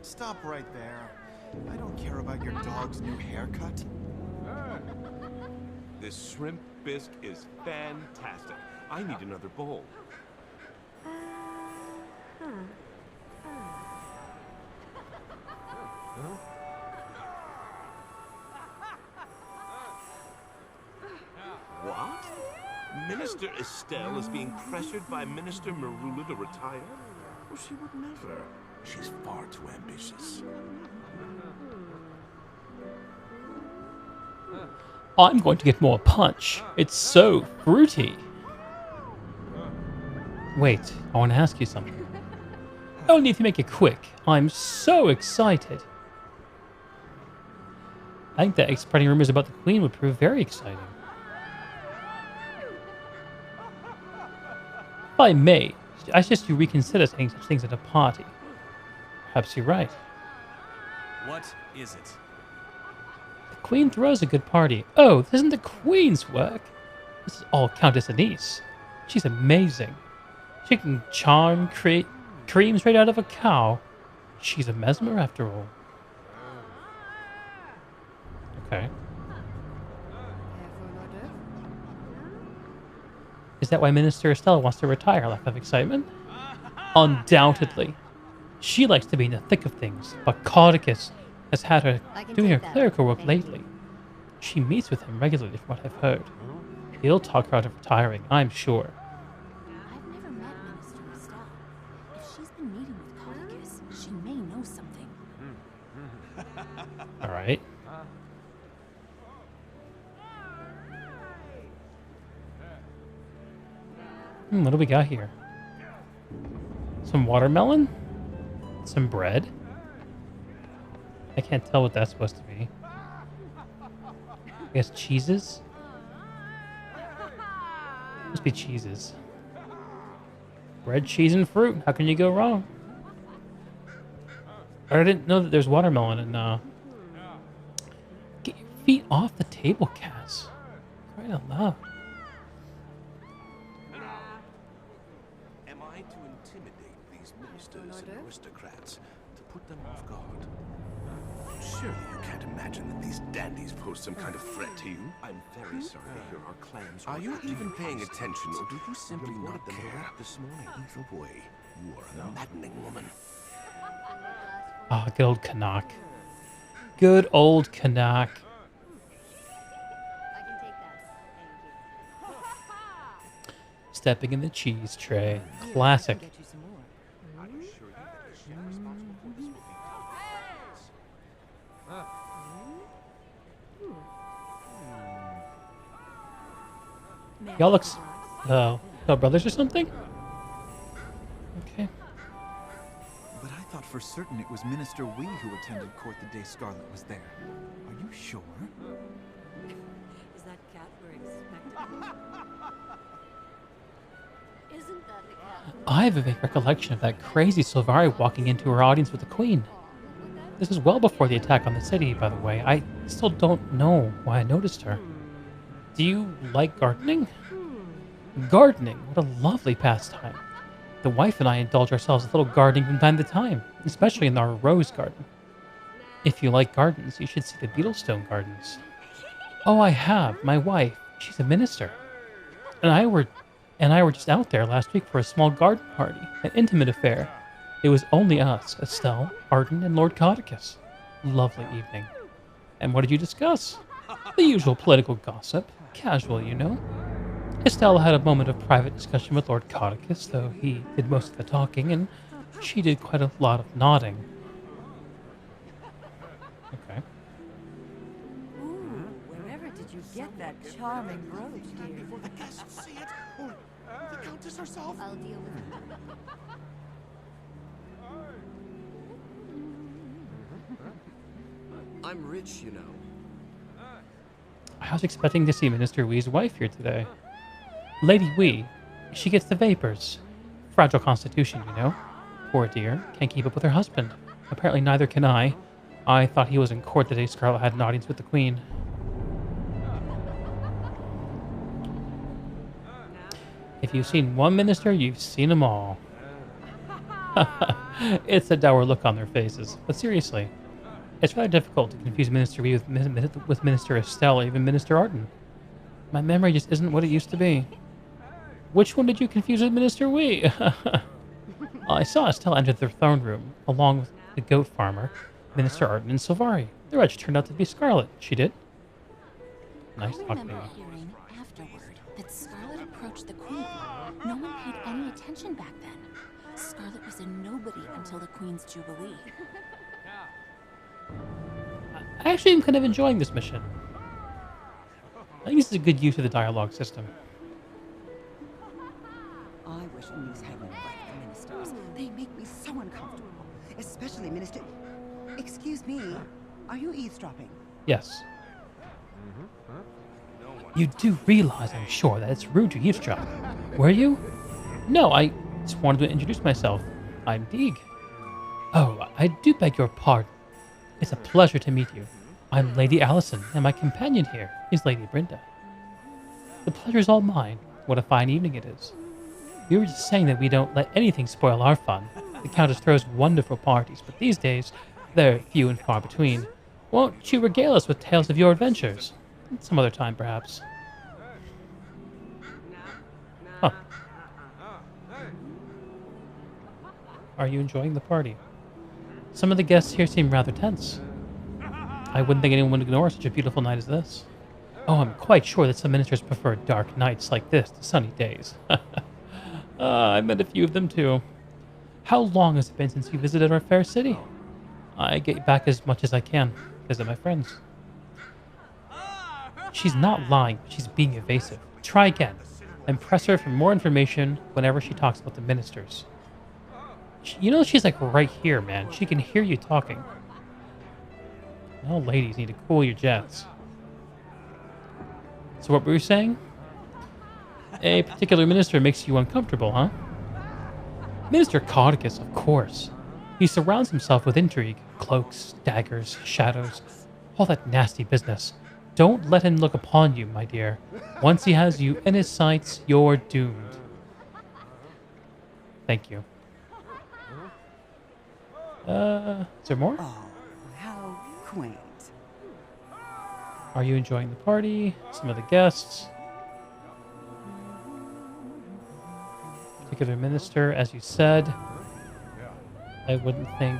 Stop right there. I don't care about your dog's new haircut. This shrimp bisque is fantastic. I need another bowl. What? Minister Estelle is being pressured by Minister Marula to retire? Well, she would never. She's far too ambitious. I'm going to get more punch. It's so fruity. Wait, I want to ask you something. Only if you make it quick. I'm so excited. I think that spreading rumors about the Queen would prove very exciting. If I may, I suggest you reconsider saying such things at a party. Perhaps you're right. What is it? The Queen throws a good party. Oh, this isn't the Queen's work. This is all Countess Anise. She's amazing. She can create creams right out of a cow. She's a mesmer after all. Okay. Is that why Minister Estelle wants to retire? Lack of excitement? Undoubtedly. She likes to be in the thick of things, but Caudicus has had her doing her clerical work lately. She meets with him regularly from what I've heard. He'll talk her out of retiring, I'm sure. I've never met Minister Estelle. If she's been meeting with Caudicus, she may know something. Alright. What do we got here? Some watermelon? Some bread? I can't tell what that's supposed to be. I guess cheeses? Must be cheeses. Bread, cheese, and fruit. How can you go wrong? I didn't know that there's watermelon in, Get your feet off the table, Cass. Crying out loud. Am I to intimidate these ministers and aristocrats to put them off guard? Surely you can't imagine that these dandies pose some kind of threat to you? I'm very sorry to hear our clans. Are you even paying attention, or did you simply not care this morning? Either way, you are a maddening woman. Ah, good old Canuck. Good old Canuck. Stepping in the cheese tray. Classic. Y'all looks brothers or something? Okay. But I thought for certain it was Minister Wee who attended court the day Scarlet was there. Are you sure? Is that cat we're expecting? Isn't that the cat? I have a vague recollection of that crazy Sylvari walking into her audience with the Queen. This is well before the attack on the city, by the way. I still don't know why I noticed her. Do you like gardening? Gardening, what a lovely pastime. The wife and I indulge ourselves with a little gardening from time to time, especially in our rose garden. If you like gardens, you should see the Beetlestone Gardens. Oh, I have. My wife, she's a minister. And I were just out there last week for a small garden party, an intimate affair. It was only us, Estelle, Arden, and Lord Caudicus. Lovely evening. And what did you discuss? The usual political gossip. Casual, you know. Estelle had a moment of private discussion with Lord Caudicus, though he did most of the talking, and she did quite a lot of nodding. Okay. Ooh, wherever did you get that charming brooch, dear? Before the guests see it, or the Countess herself. I'll deal with it. I'm rich, you know. I was expecting to see Minister Wee's wife here today. Lady Wee, she gets the vapors. Fragile constitution, you know. Poor dear, can't keep up with her husband. Apparently neither can I. I thought he was in court the day Scarlet had an audience with the Queen. If you've seen one minister, you've seen them all. It's a dour look on their faces. But seriously, it's rather difficult to confuse Minister Wee with Minister Estelle or even Minister Arden. My memory just isn't what it used to be. Which one did you confuse with Minister Wee? I saw Estelle enter the throne room, along with the goat farmer, Minister Arden, and Sylvari. The wretch turned out to be Scarlet. She did. Nice I talk, remember baby. hearing afterward that Scarlet approached the Queen. No one paid any attention back then. Scarlet was a nobody until the Queen's Jubilee. I actually am kind of enjoying this mission. I think this is a good use of the dialogue system. I wish Anise hadn't invited the ministers. They make me so uncomfortable. Especially Minister... Excuse me, are you eavesdropping? Yes. You do realize, I'm sure, that it's rude to eavesdrop. Were you? No, I just wanted to introduce myself. I'm Deeg. Oh, I do beg your pardon. It's a pleasure to meet you. I'm Lady Allison, and my companion here is Lady Brenda. The pleasure's all mine. What a fine evening it is. We were just saying that we don't let anything spoil our fun. The Countess throws wonderful parties, but these days, they're few and far between. Won't you regale us with tales of your adventures? Some other time, perhaps. Huh. Are you enjoying the party? Some of the guests here seem rather tense. I wouldn't think anyone would ignore such a beautiful night as this. Oh, I'm quite sure that some ministers prefer dark nights like this to sunny days. I met a few of them too. How long has it been since you visited our fair city? I get back as much as I can. Visit my friends. She's not lying, but she's being evasive. Try again, and press her for more information whenever she talks about the ministers. You know she's like right here, man. She can hear you talking. All ladies need to cool your jets. So what were you saying? A particular minister makes you uncomfortable, huh? Minister Caudicus, of course. He surrounds himself with intrigue, cloaks, daggers, shadows, all that nasty business. Don't let him look upon you, my dear. Once he has you in his sights, you're doomed. Thank you. Is there more? Oh, how quaint. Are you enjoying the party? Some of the guests? Particular minister, as you said. I wouldn't think...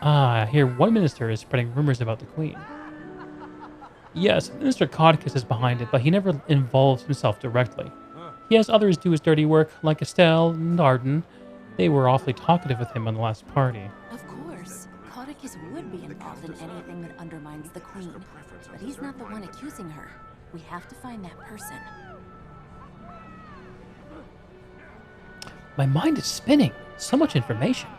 I hear one minister is spreading rumors about the Queen. Yes, Minister Caudicus is behind it, but he never involves himself directly. He has others do his dirty work, like Estelle and Arden. They were awfully talkative with him on the last party. Of course. Caudicus would be involved in anything that undermines the Queen. But he's not the one accusing her. We have to find that person. My mind is spinning. So much information.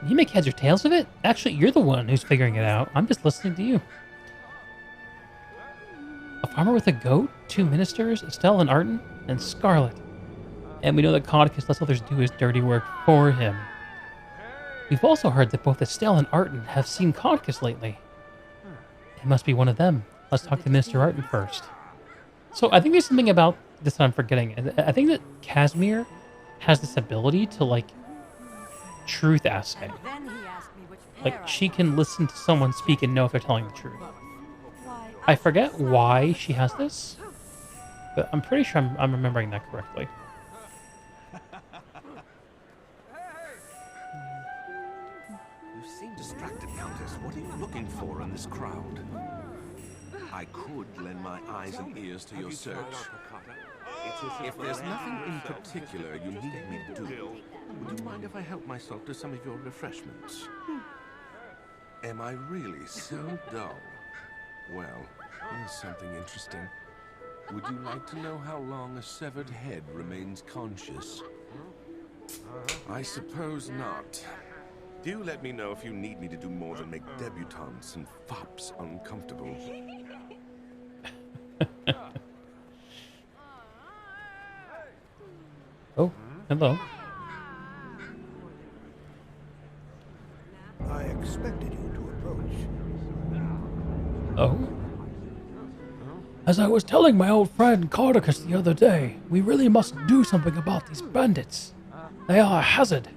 Can you make heads or tails of it? Actually, you're the one who's figuring it out. I'm just listening to you. A farmer with a goat, 2 ministers, Estelle and Arden, and Scarlet. And we know that Caudicus lets others do his dirty work for him. We've also heard that both Estelle and Arden have seen Caudicus lately. It must be one of them. Let's talk to Minister Arden first. So I think there's something about this that I'm forgetting. I think that Casimir has this ability to, like, truth assay. Like, she can listen to someone speak and know if they're telling the truth. I forget why she has this, but I'm pretty sure I'm remembering that correctly. You seem distracted, Countess. What are you looking for in this crowd? I could lend my eyes and ears to your search. If there's nothing in particular you need me to do, would you mind if I help myself to some of your refreshments? Am I really so dull? Well, here's something interesting. Would you like to know how long a severed head remains conscious? I suppose not. Do let me know if you need me to do more than make debutantes and fops uncomfortable. Oh, hello. I expected you to approach. Oh? As I was telling my old friend Caudicus the other day, we really must do something about these bandits. They are a hazard.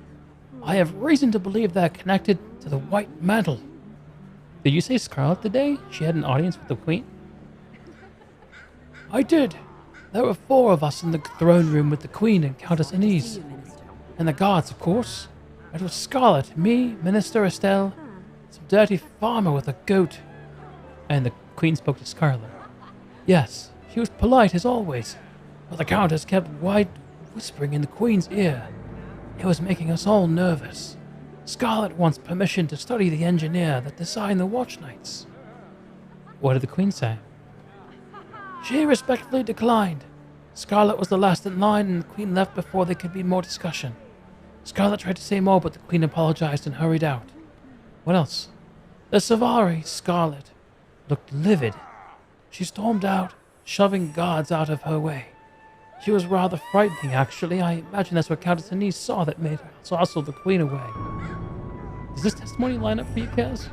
I have reason to believe they're connected to the White Mantle. Did you say Scarlet today? She had an audience with the Queen? I did. There were 4 of us in the throne room with the Queen and Countess Anise. And the guards, of course. It was Scarlet, me, Minister Estelle, some dirty farmer with a goat. And the Queen spoke to Scarlet. Yes, she was polite as always, but the Countess kept whispering in the Queen's ear. It was making us all nervous. Scarlet wants permission to study the engineer that designed the watch nights. What did the Queen say? She respectfully declined. Scarlet was the last in line, and the Queen left before there could be more discussion. Scarlet tried to say more, but the Queen apologized and hurried out. What else? The Savari, Scarlet, looked livid. She stormed out, shoving guards out of her way. She was rather frightening, actually. I imagine that's what Countess Anise saw that made her hustle the Queen away. Does this testimony line up for you, Kaz?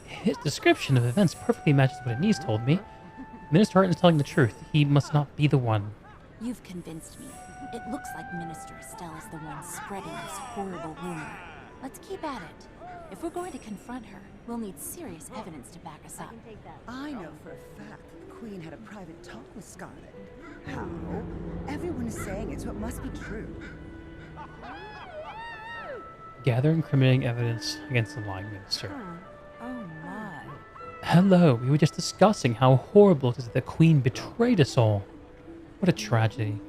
His description of events perfectly matches what Anise told me. Minister Harton is telling the truth. He must not be the one. You've convinced me. It looks like Minister Estelle is the one spreading this horrible rumor. Let's keep at it. If we're going to confront her, we'll need serious evidence to back us up. I know for a fact that the Queen had a private talk with Scarlet. How? Everyone is saying it's what must be true. Gather incriminating evidence against the lying minister. Oh my. Hello, we were just discussing how horrible it is that the Queen betrayed us all. What a tragedy.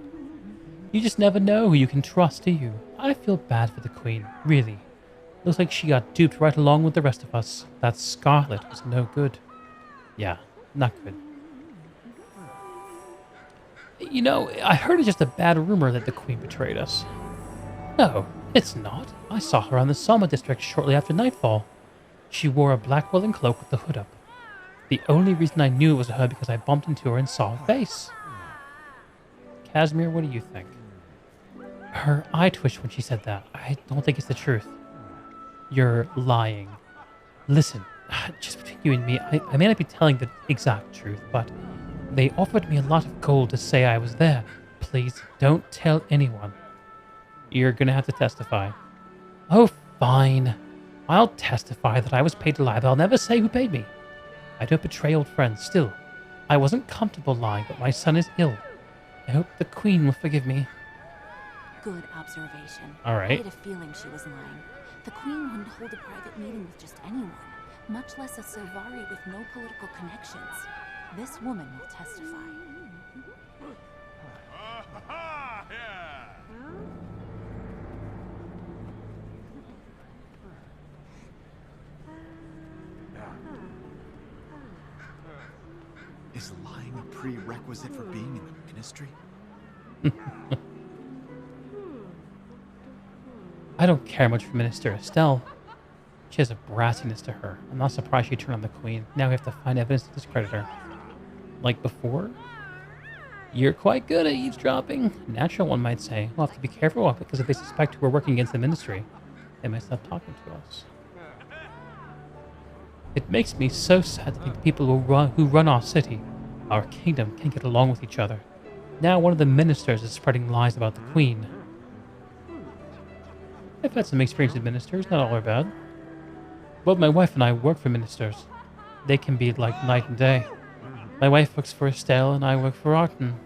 You just never know who you can trust, do you? I feel bad for the Queen, really. Looks like she got duped right along with the rest of us. That Scarlet was no good. Yeah, not good. You know, I heard it's just a bad rumor that the Queen betrayed us. No, it's not. I saw her on the Soma district shortly after nightfall. She wore a black woolen cloak with the hood up. The only reason I knew it was her because I bumped into her and saw her face. Casimir, what do you think? Her eye twitched when she said that. I don't think it's the truth. You're lying. Listen, just between you and me, I may not be telling the exact truth, but they offered me a lot of gold to say I was there. Please, don't tell anyone. You're gonna have to testify. Oh, fine. I'll testify that I was paid to lie, but I'll never say who paid me. I don't betray old friends. Still, I wasn't comfortable lying, but my son is ill. I hope the Queen will forgive me. Good observation. All right. I had a feeling she was lying. The Queen wouldn't hold a private meeting with just anyone, much less a Silvari with no political connections. This woman will testify. Is lying a prerequisite for being in the ministry? I don't care much for Minister Estelle. She has a brassiness to her. I'm not surprised she turned on the Queen. Now we have to find evidence to discredit her. Like before? You're quite good at eavesdropping. Natural, one might say. We'll have to be careful because if they suspect we're working against the ministry, they might stop talking to us. It makes me so sad to think the people who run our city, our kingdom, can't get along with each other. Now one of the ministers is spreading lies about the Queen. I've had some experience with ministers, not all are bad. Both my wife and I work for ministers. They can be like night and day. My wife works for Estelle and I work for Arton.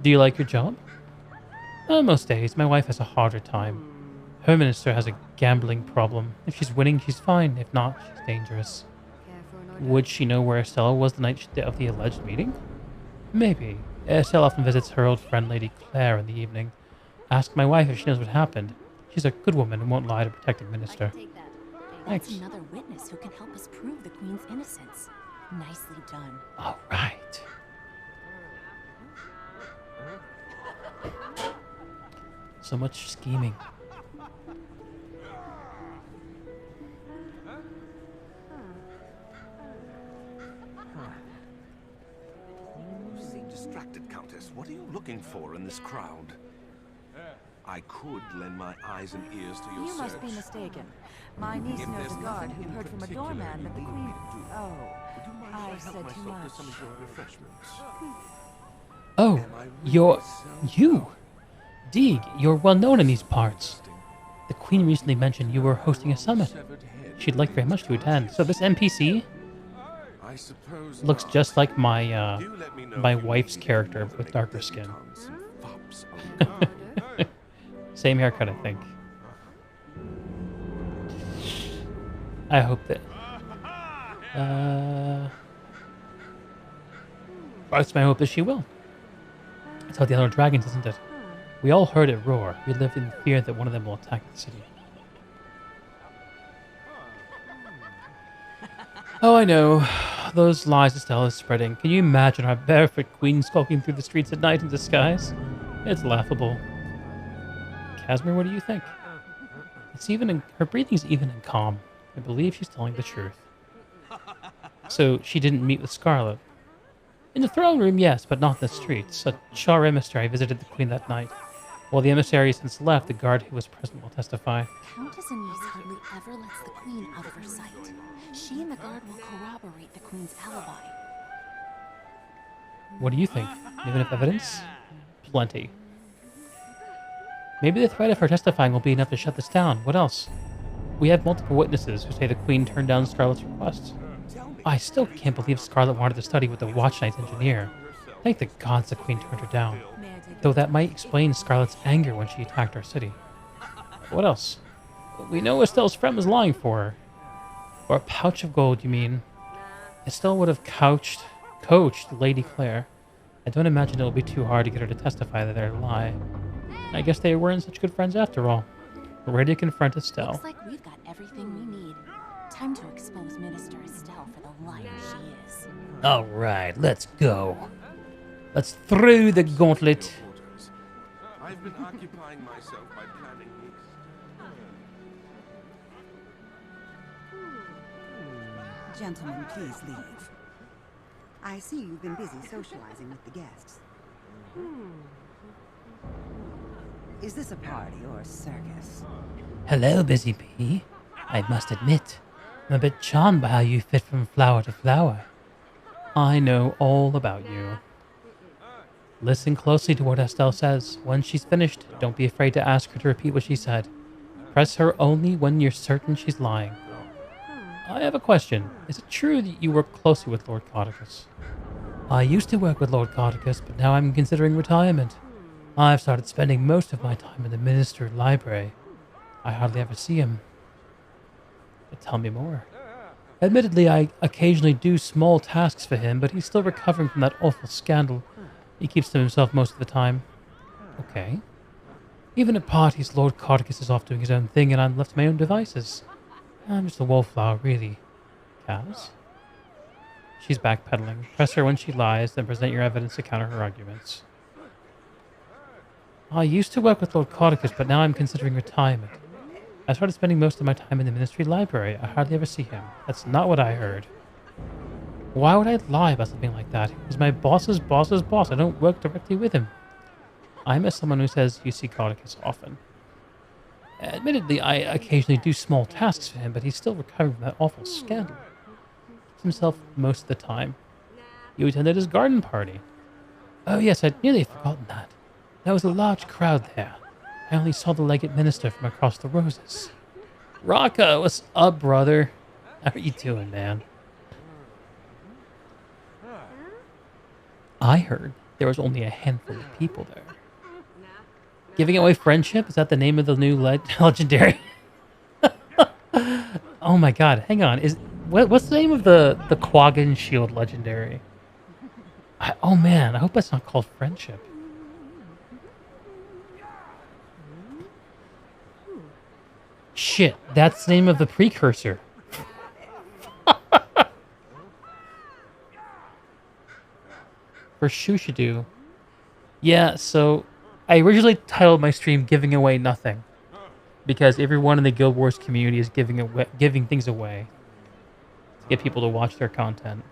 Do you like your job? Most days. My wife has a harder time. Her minister has a gambling problem. If she's winning, she's fine. If not, she's dangerous. Would she know where Estelle was the night of the alleged meeting? Maybe. Estelle often visits her old friend Lady Claire in the evening. Ask my wife if she knows what happened. She's a good woman and won't lie to protect the minister. That's another witness who can help us prove the Queen's innocence. Nicely done. All right. So much scheming. You seem distracted, Countess. What are you looking for in this crowd? I could lend my eyes and ears to your You must be mistaken. My niece knows a guard who heard from a doorman that the Queen... Oh, I said too much. Oh, you! Deeg, you're well known in these parts. The Queen recently mentioned you were hosting a summit. She'd like very much to attend. So this NPC looks just like my my wife's character with darker skin. Same haircut, I think. I hope that... it's my hope that she will. It's how the other dragons, isn't it? We all heard it roar. We lived in fear that one of them will attack the city. Oh, I know. Those lies Estelle is spreading. Can you imagine our barefoot queen skulking through the streets at night in disguise? It's laughable. Casimir, what do you think? It's even her breathing's even and calm. I believe she's telling the truth. So she didn't meet with Scarlet. In the throne room, yes, but not in the streets. A Char emissary visited the Queen that night. While the emissary has since left, the guard who was present will testify. Countess Anise hardly ever lets the Queen out of her sight. She and the guard will corroborate the Queen's alibi. What do you think? You have enough evidence? Plenty. Maybe the threat of her testifying will be enough to shut this down. What else? We have multiple witnesses who say the Queen turned down Scarlet's request. I still can't believe Scarlet wanted to study with the Watch Knight engineer. Thank the gods the Queen turned her down. Though that might explain Scarlet's anger when she attacked our city. What else? We know Estelle's friend was lying for her. Or a pouch of gold, you mean? Estelle would have coached Lady Claire. I don't imagine it will be too hard to get her to testify that they're a lie. I guess they weren't such good friends after all. We're ready to confront Estelle. Looks like we've got everything we need. Time to expose Minister Estelle for the liar she is. Alright, let's go. Let's throw the gauntlet. I've been occupying myself by planning these. Gentlemen, please leave. I see you've been busy socializing with the guests. Is this a party or a circus? Hello, Busy Bee. I must admit, I'm a bit charmed by how you fit from flower to flower. I know all about you. Listen closely to what Estelle says. When she's finished, don't be afraid to ask her to repeat what she said. Press her only when you're certain she's lying. I have a question. Is it true that you work closely with Lord Codicus? I used to work with Lord Codicus, but now I'm considering retirement. I've started spending most of my time in the Minister Library. I hardly ever see him. But tell me more. Admittedly, I occasionally do small tasks for him, but he's still recovering from that awful scandal. He keeps to himself most of the time. Okay. Even at parties, Lord Codicus is off doing his own thing, and I'm left to my own devices. I'm just a wallflower, really. Kaz? She's backpedaling. Press her when she lies, then present your evidence to counter her arguments. I used to work with Lord Codicus, but now I'm considering retirement. I started spending most of my time in the Ministry Library. I hardly ever see him. That's not what I heard. Why would I lie about something like that? He's my boss's boss's boss. I don't work directly with him. I'm as someone who says you see Codicus often. Admittedly, I occasionally do small tasks for him, but he's still recovering from that awful scandal. Keeps himself most of the time. You attended his garden party. Oh yes, I'd nearly forgotten that. There was a large crowd there. I only saw the legate minister from across the roses. Rocco, what's up, brother? How are you doing, man? I heard there was only a handful of people there. Giving away friendship? Is that the name of the new legendary? Oh my god, hang on. What's the name of the Quaggan Shield legendary? Oh man, I hope that's not called friendship. Shit, that's the name of the precursor. For Shushadu. Yeah, so I originally titled my stream Giving Away Nothing. Because everyone in the Guild Wars community is giving things away. To get people to watch their content.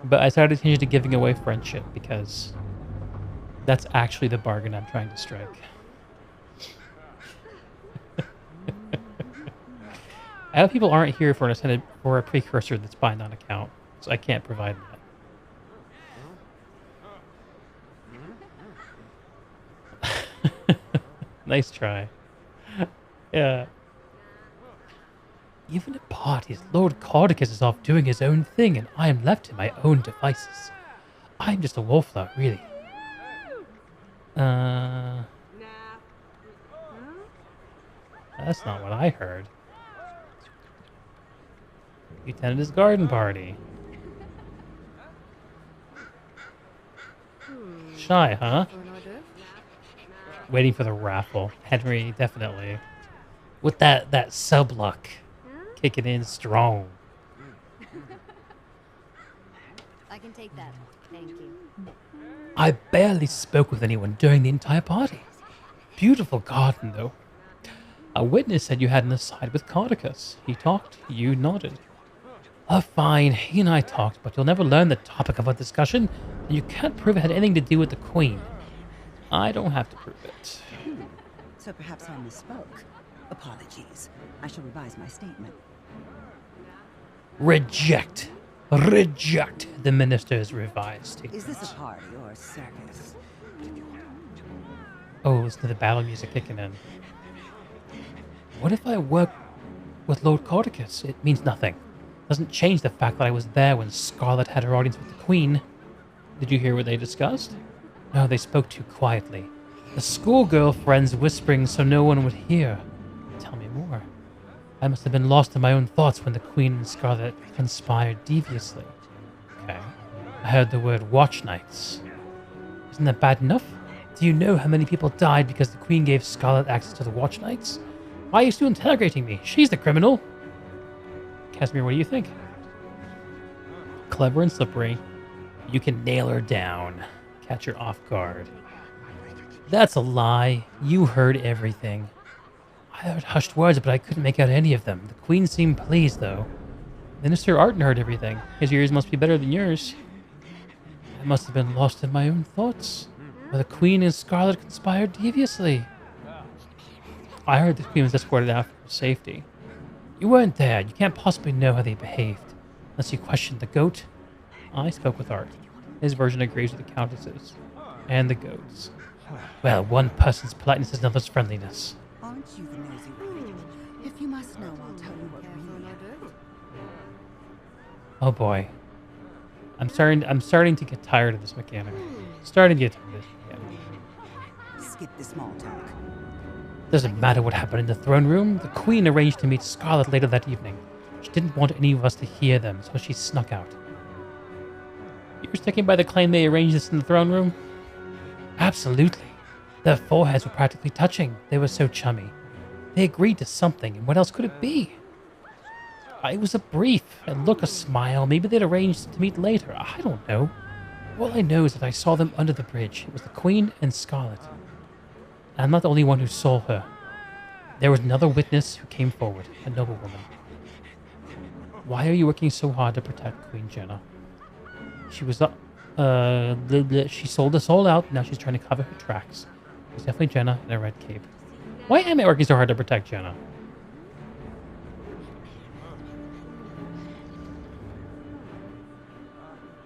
But I started to change it to Giving Away Friendship because that's actually the bargain I'm trying to strike. I hope people aren't here for a precursor that's buying on account, so I can't provide that. Nice try. Yeah. Even at parties, Lord Codicus is off doing his own thing, and I am left to my own devices. I'm just a wallflower, really. That's not what I heard. You attended his garden party. Shy, huh? Waiting for the raffle. Henry, definitely. With that sub luck. Kicking in strong. I can take that. Thank you. I barely spoke with anyone during the entire party. Beautiful garden, though. A witness said you had an aside with Codicus. He talked, you nodded. Oh, fine, he and I talked, but you'll never learn the topic of our discussion, and you can't prove it had anything to do with the Queen. I don't have to prove it. So perhaps I misspoke. Apologies. I shall revise my statement. Reject. Reject the minister's revised statement. Is this a party or a circus? Oh, listen to the battle music kicking in. What if I work with Lord Cordicus? It means nothing. Doesn't change the fact that I was there when Scarlet had her audience with the Queen. Did you hear what they discussed? No, they spoke too quietly. The schoolgirl friends whispering so no one would hear. Tell me more. I must have been lost in my own thoughts when the Queen and Scarlet conspired deviously. Okay. I heard the word Watch Nights. Isn't that bad enough? Do you know how many people died because the Queen gave Scarlet access to the Watch Nights? Why are you still interrogating me? She's the criminal. Casimir, what do you think? Clever and slippery. You can nail her down. Catch her off guard. That's a lie. You heard everything. I heard hushed words, but I couldn't make out any of them. The Queen seemed pleased, though. Minister Arden heard everything. His ears must be better than yours. I must have been lost in my own thoughts. Where the Queen and Scarlet conspired deviously. I heard the Queen was escorted out for safety. You weren't there. You can't possibly know how they behaved. Unless you questioned the goat. I spoke with Art. His version agrees with the Countess's. And the goat's. Well, one person's politeness is another's friendliness. Aren't you the nosy one? If you must know, I'll tell you what really happened. Oh boy. I'm starting to get tired of this mechanic. Starting to get tired of this mechanic. Skip the small talk. Doesn't matter what happened in the throne room. The Queen arranged to meet Scarlet later that evening. She didn't want any of us to hear them, so she snuck out. You're sticking by the claim they arranged this in the throne room? Absolutely. Their foreheads were practically touching. They were so chummy. They agreed to something, and what else could it be? It was a brief, a look, a smile. Maybe they'd arranged to meet later. I don't know. All I know is that I saw them under the bridge. It was the Queen and Scarlet. I'm not the only one who saw her. There was another witness who came forward, a noblewoman. Why are you working so hard to protect Queen Jenna? She was she sold us all out. Now she's trying to cover her tracks. It's definitely Jenna in a red cape. Why am I working so hard to protect Jenna?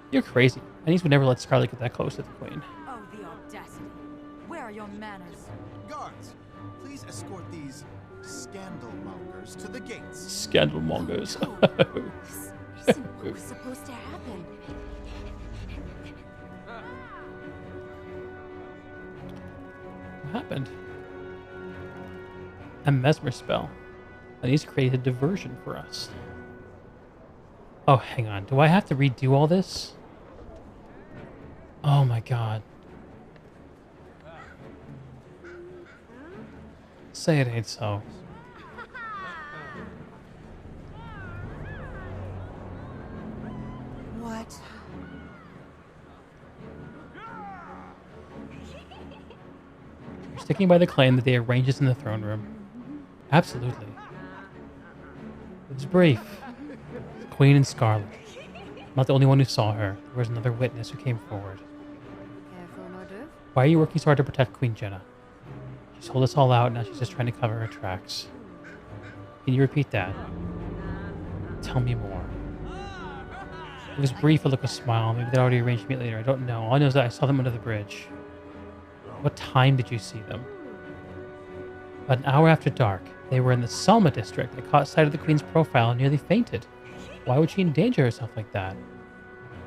You're crazy. Anise would never let Scarlet get that close to the Queen. Oh, the audacity. Where are your manners? Guards, please escort these scandalmongers to the gates. Scandalmongers. This isn't what was supposed to happen. What happened? A mesmer spell. Anise created a diversion for us. Oh, hang on. Do I have to redo all this? Oh my god. Say it ain't so. What? You're sticking by the claim that they arranged this in the throne room. Absolutely. It was brief. Queen and Scarlet. I'm not the only one who saw her. There was another witness who came forward. Why are you working so hard to protect Queen Jenna? She sold us all out, now she's just trying to cover her tracks. Can you repeat that? Tell me more. It was brief, a look, a smile. Maybe they already arranged to meet later. I don't know. All I know is that I saw them under the bridge. What time did you see them? About an hour after dark. They were in the Selma district. I caught sight of the Queen's profile and nearly fainted. Why would she endanger herself like that?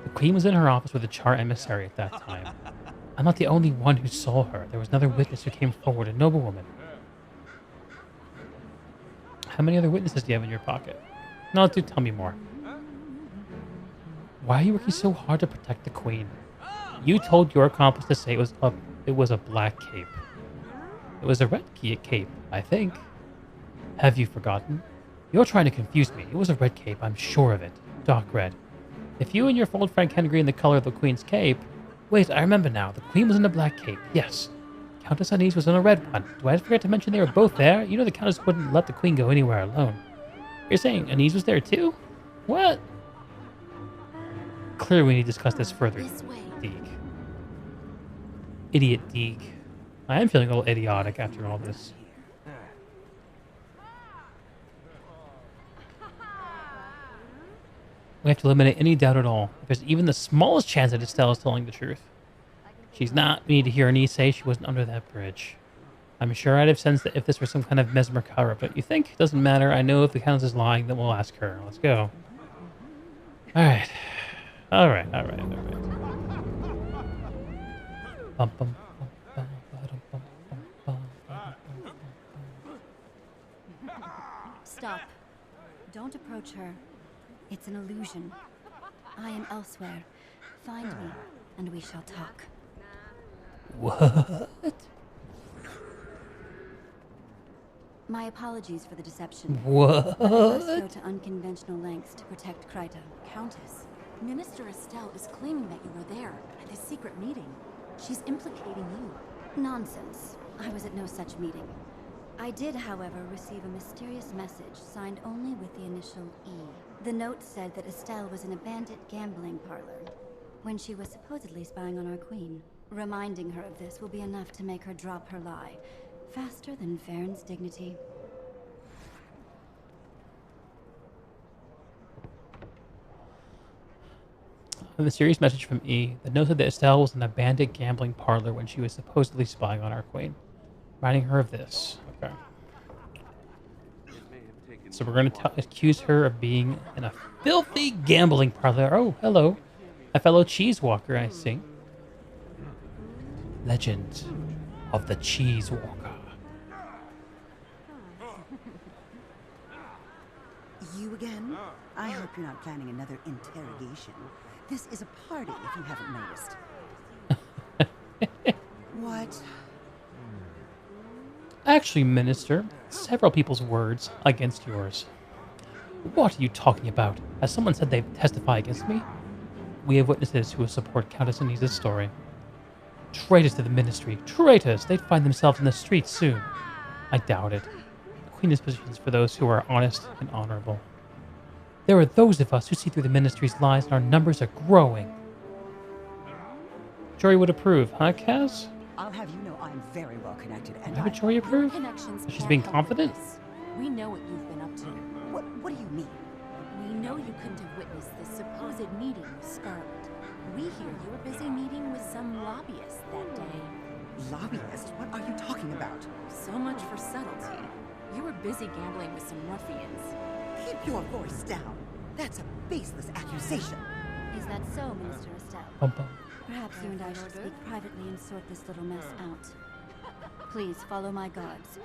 The Queen was in her office with a Char emissary at that time. I'm not the only one who saw her. There was another witness who came forward, a noblewoman. How many other witnesses do you have in your pocket? No, do tell me more. Why are you working so hard to protect the Queen? You told your accomplice to say it was a black cape. It was a red cape, I think. Have you forgotten? You're trying to confuse me. It was a red cape, I'm sure of it. Dark red. If you and your old friend can agree on the color of the Queen's cape... Wait, I remember now. The Queen was in a black cape. Yes. Countess Anise was in a red one. Do I forget to mention they were both there? You know the Countess wouldn't let the Queen go anywhere alone. You're saying Anise was there too? What? Clearly we need to discuss this further, Deeg. Idiot Deeg. I am feeling a little idiotic after all this. We have to eliminate any doubt at all. If there's even the smallest chance that Estelle is telling the truth. She's not. We need to hear Anise say she wasn't under that bridge. I'm sure I'd have sensed that if this were some kind of Mesmer cover-up, but you think? Doesn't matter. I know if the Countess is lying, then we'll ask her. Let's go. Alright. Alright. Bum, bum, bum, bum, bum, bum. Stop. Don't approach her. It's an illusion. I am elsewhere. Find me, and we shall talk. What? My apologies for the deception. What? I must go to unconventional lengths to protect Kryta. Countess, Minister Estelle is claiming that you were there at this secret meeting. She's implicating you. Nonsense. I was at no such meeting. I did, however, receive a mysterious message signed only with the initial E. The note said that Estelle was in a bandit gambling parlor when she was supposedly spying on our queen. Reminding her of this will be enough to make her drop her lie, faster than Farron's dignity. A mysterious message from E. The note said that Estelle was in a bandit gambling parlor when she was supposedly spying on our queen. Reminding her of this. Okay. So we're going to accuse her of being in a filthy gambling parlor. Oh, hello. A fellow cheese walker, I see. Legend of the Cheese Walker. You again? I hope you're not planning another interrogation. This is a party, if you haven't noticed. What? Actually, Minister, several people's words against yours. What are you talking about? Has someone said they testify against me? We have witnesses who will support Countess Anisa's story. Traitors to the Ministry. Traitors! They'd find themselves in the streets soon. I doubt it. The Queen has positions for those who are honest and honorable. There are those of us who see through the Ministry's lies, and our numbers are growing. Jory would approve, huh, Kaz? I'll have you know I'm very well connected, and Why would Jory approve? She's being confident? We know what you've been up to. What do you mean? We know you couldn't have witnessed the supposed meeting with Scarlet. We hear you were busy meeting with some lobbyists that day. Lobbyists? What are you talking about? So much for subtlety. You were busy gambling with some ruffians. Keep your voice down. That's a baseless accusation. Is that so, Minister Estelle? Bum, bum. Perhaps you and I should speak privately and sort this little mess out. Please follow my guards.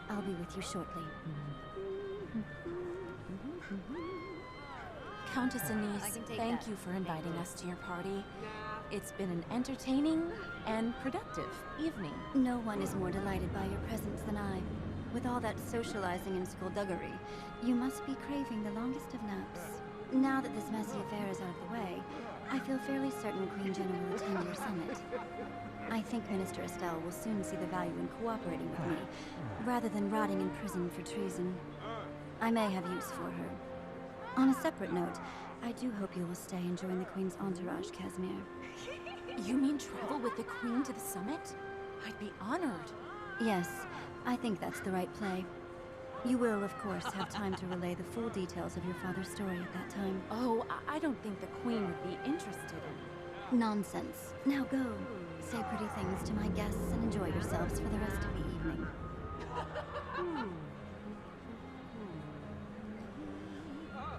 I'll be with you shortly. Countess Anise, thank you for inviting us to your party. It's been an entertaining and productive evening. No one is more delighted by your presence than I. With all that socializing and skullduggery, you must be craving the longest of naps. Now that this messy affair is out of the way, I feel fairly certain Queen Jenna will attend your summit. I think Minister Estelle will soon see the value in cooperating with me, rather than rotting in prison for treason. I may have use for her. On a separate note, I do hope you will stay and join the Queen's entourage, Casimir. You mean travel with the Queen to the summit? I'd be honored. Yes, I think that's the right play. You will, of course, have time to relay the full details of your father's story at that time. Oh, I don't think the Queen would be interested in... Nonsense. Now go. Say pretty things to my guests and enjoy yourselves for the rest of the evening.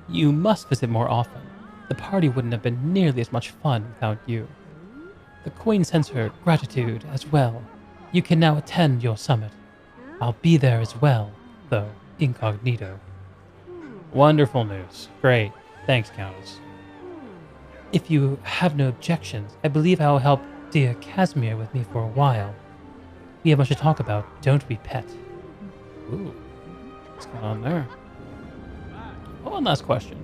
You must visit more often. The party wouldn't have been nearly as much fun without you. The Queen sends her gratitude as well. You can now attend your summit. I'll be there as well, though incognito. Wonderful news. Great. Thanks, Countess. If you have no objections, I believe I will help dear Casimir with me for a while. We have much to talk about, don't we, pet? Ooh. What's going on there? One last question.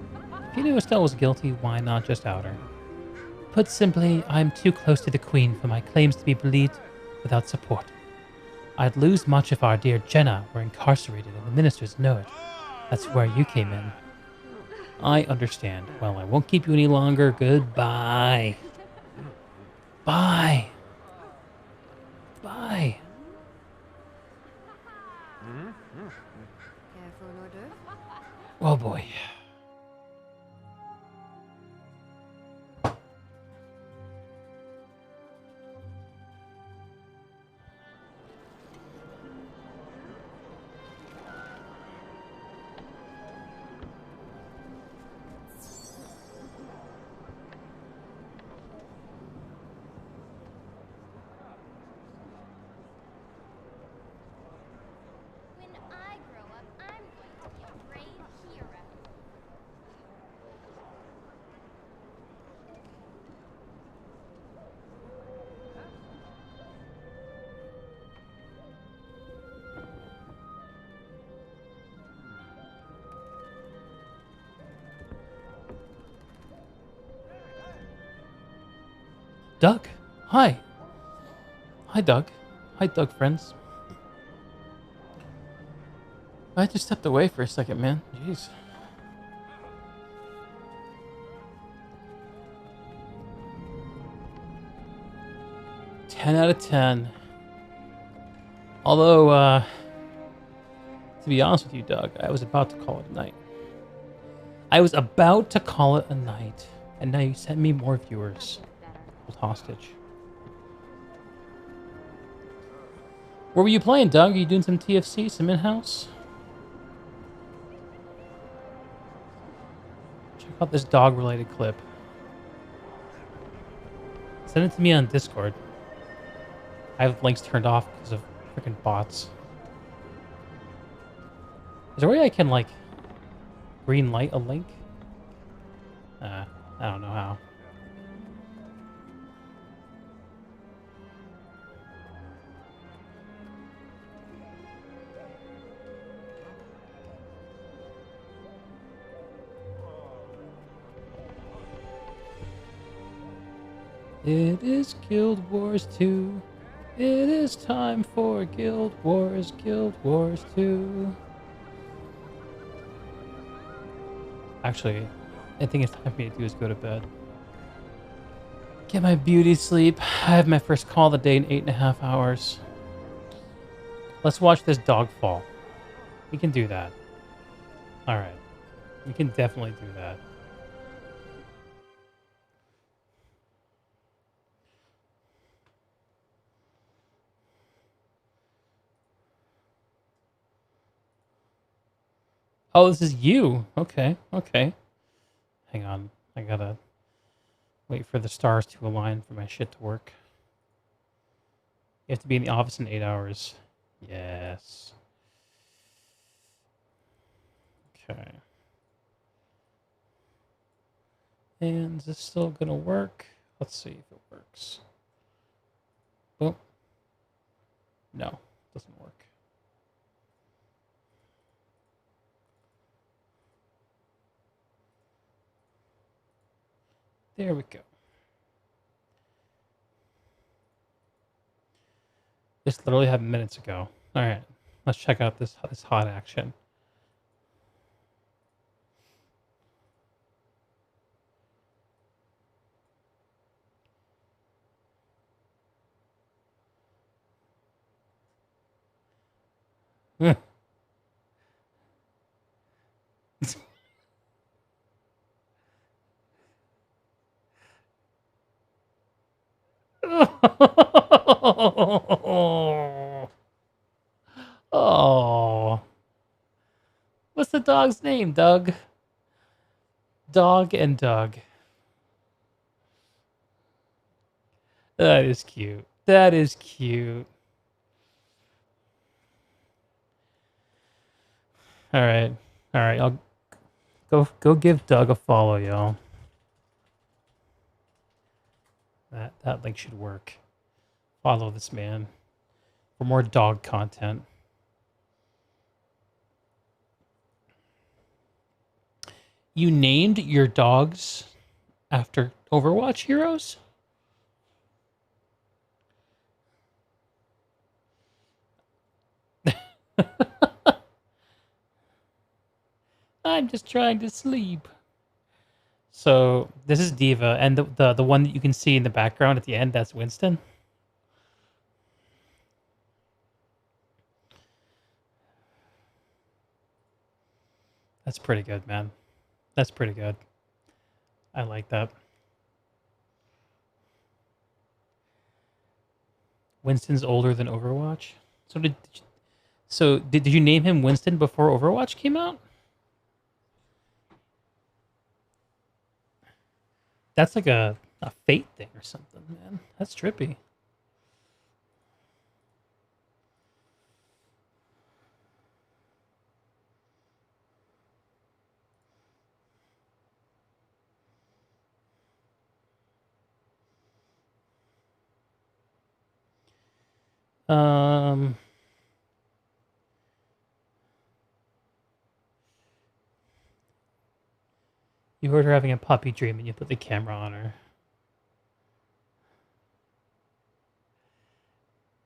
If you knew Estelle was guilty, why not just out her? Put simply, I'm too close to the Queen for my claims to be believed without support. I'd lose much if our dear Jenna were incarcerated and the ministers know it. That's where you came in. I understand. Well, I won't keep you any longer. Goodbye. Bye. Bye. Doug. Hi. Hi, Doug. Hi, Doug, friends. I just stepped away for a second, man. Jeez. Ten out of 10. Although, to be honest with you, Doug, I was about to call it a night. I was about to call it a night, and now you sent me more viewers. Hold hostage. What were you playing, Doug? Are you doing some TFC, some in-house? Check out this dog-related clip. Send it to me on Discord. I have links turned off because of freaking bots. Is there a way I can, like, green light a link? I don't know how. It is Guild Wars 2. It is time for Guild Wars 2. Actually, I think it's time for me to do is go to bed. Get my beauty sleep. I have my first call of the day in 8.5 hours. Let's watch this dog fall. We can do that. Alright. We can definitely do that. Oh, this is you. Okay, okay. Hang on. I gotta wait for the stars to align for my shit to work. You have to be in the office in 8 hours. Yes. Okay. And is this still gonna work? Let's see if it works. Oh. No, doesn't work. There we go. This literally happened minutes ago. All right, let's check out this hot action. Oh. What's the dog's name, Doug? Dog and Doug. That is cute. That is cute. All right. All right. I'll go give Doug a follow, y'all. That link should work. Follow this man for more dog content. You named your dogs after Overwatch heroes? I'm just trying to sleep. So this is Diva, and the one that you can see in the background at the end, that's Winston. That's pretty good, man. That's pretty good. I like that. Winston's older than Overwatch. So did you name him Winston before Overwatch came out? That's like a fate thing or something, man. That's trippy. You heard her having a puppy dream and you put the camera on her.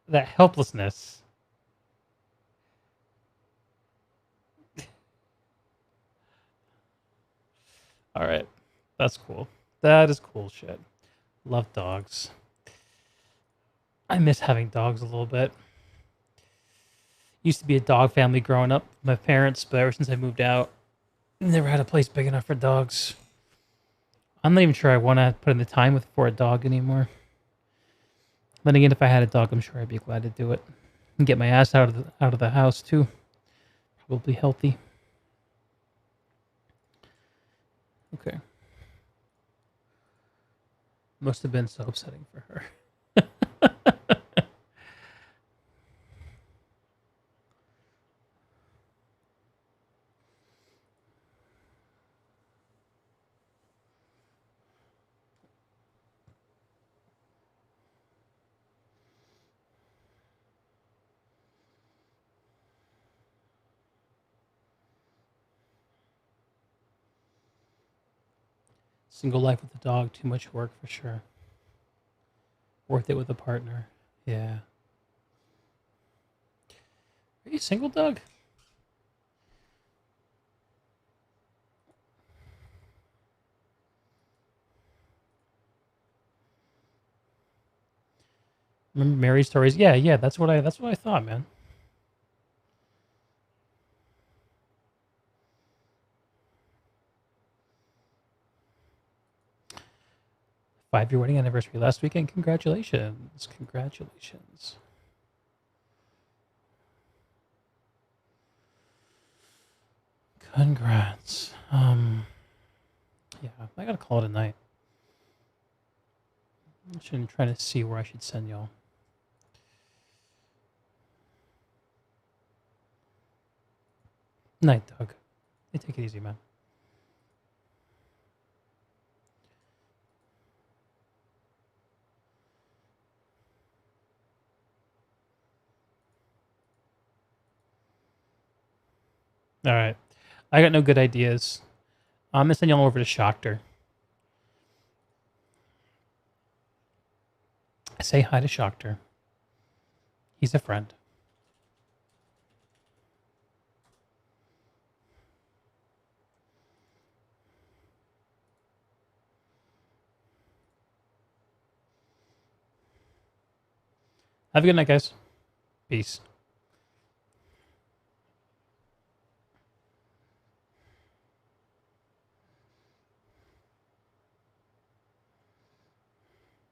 that helplessness. All right. That's cool. That is cool shit. Love dogs. I miss having dogs a little bit. Used to be a dog family growing up with my parents, but ever since I moved out, never had a place big enough for dogs. I'm not even sure I want to put in the time for a dog anymore. Then again, if I had a dog, I'm sure I'd be glad to do it and get my ass out of the house too. Probably healthy. Okay. Must have been so upsetting for her. Single life with a dog, too much work for sure. Worth it with a partner. Yeah. Are you single, Doug? Remember Mary stories? Yeah, that's what I thought, man. 5-year wedding anniversary last weekend. Congratulations. Congratulations. Congrats. Yeah, I gotta call it a night. I'm trying to see where I should send y'all. Night, Doug. Hey, take it easy, man. All right. I got no good ideas. I'm going to send y'all over to Schachter. Say hi to Schachter. He's a friend. Have a good night, guys. Peace.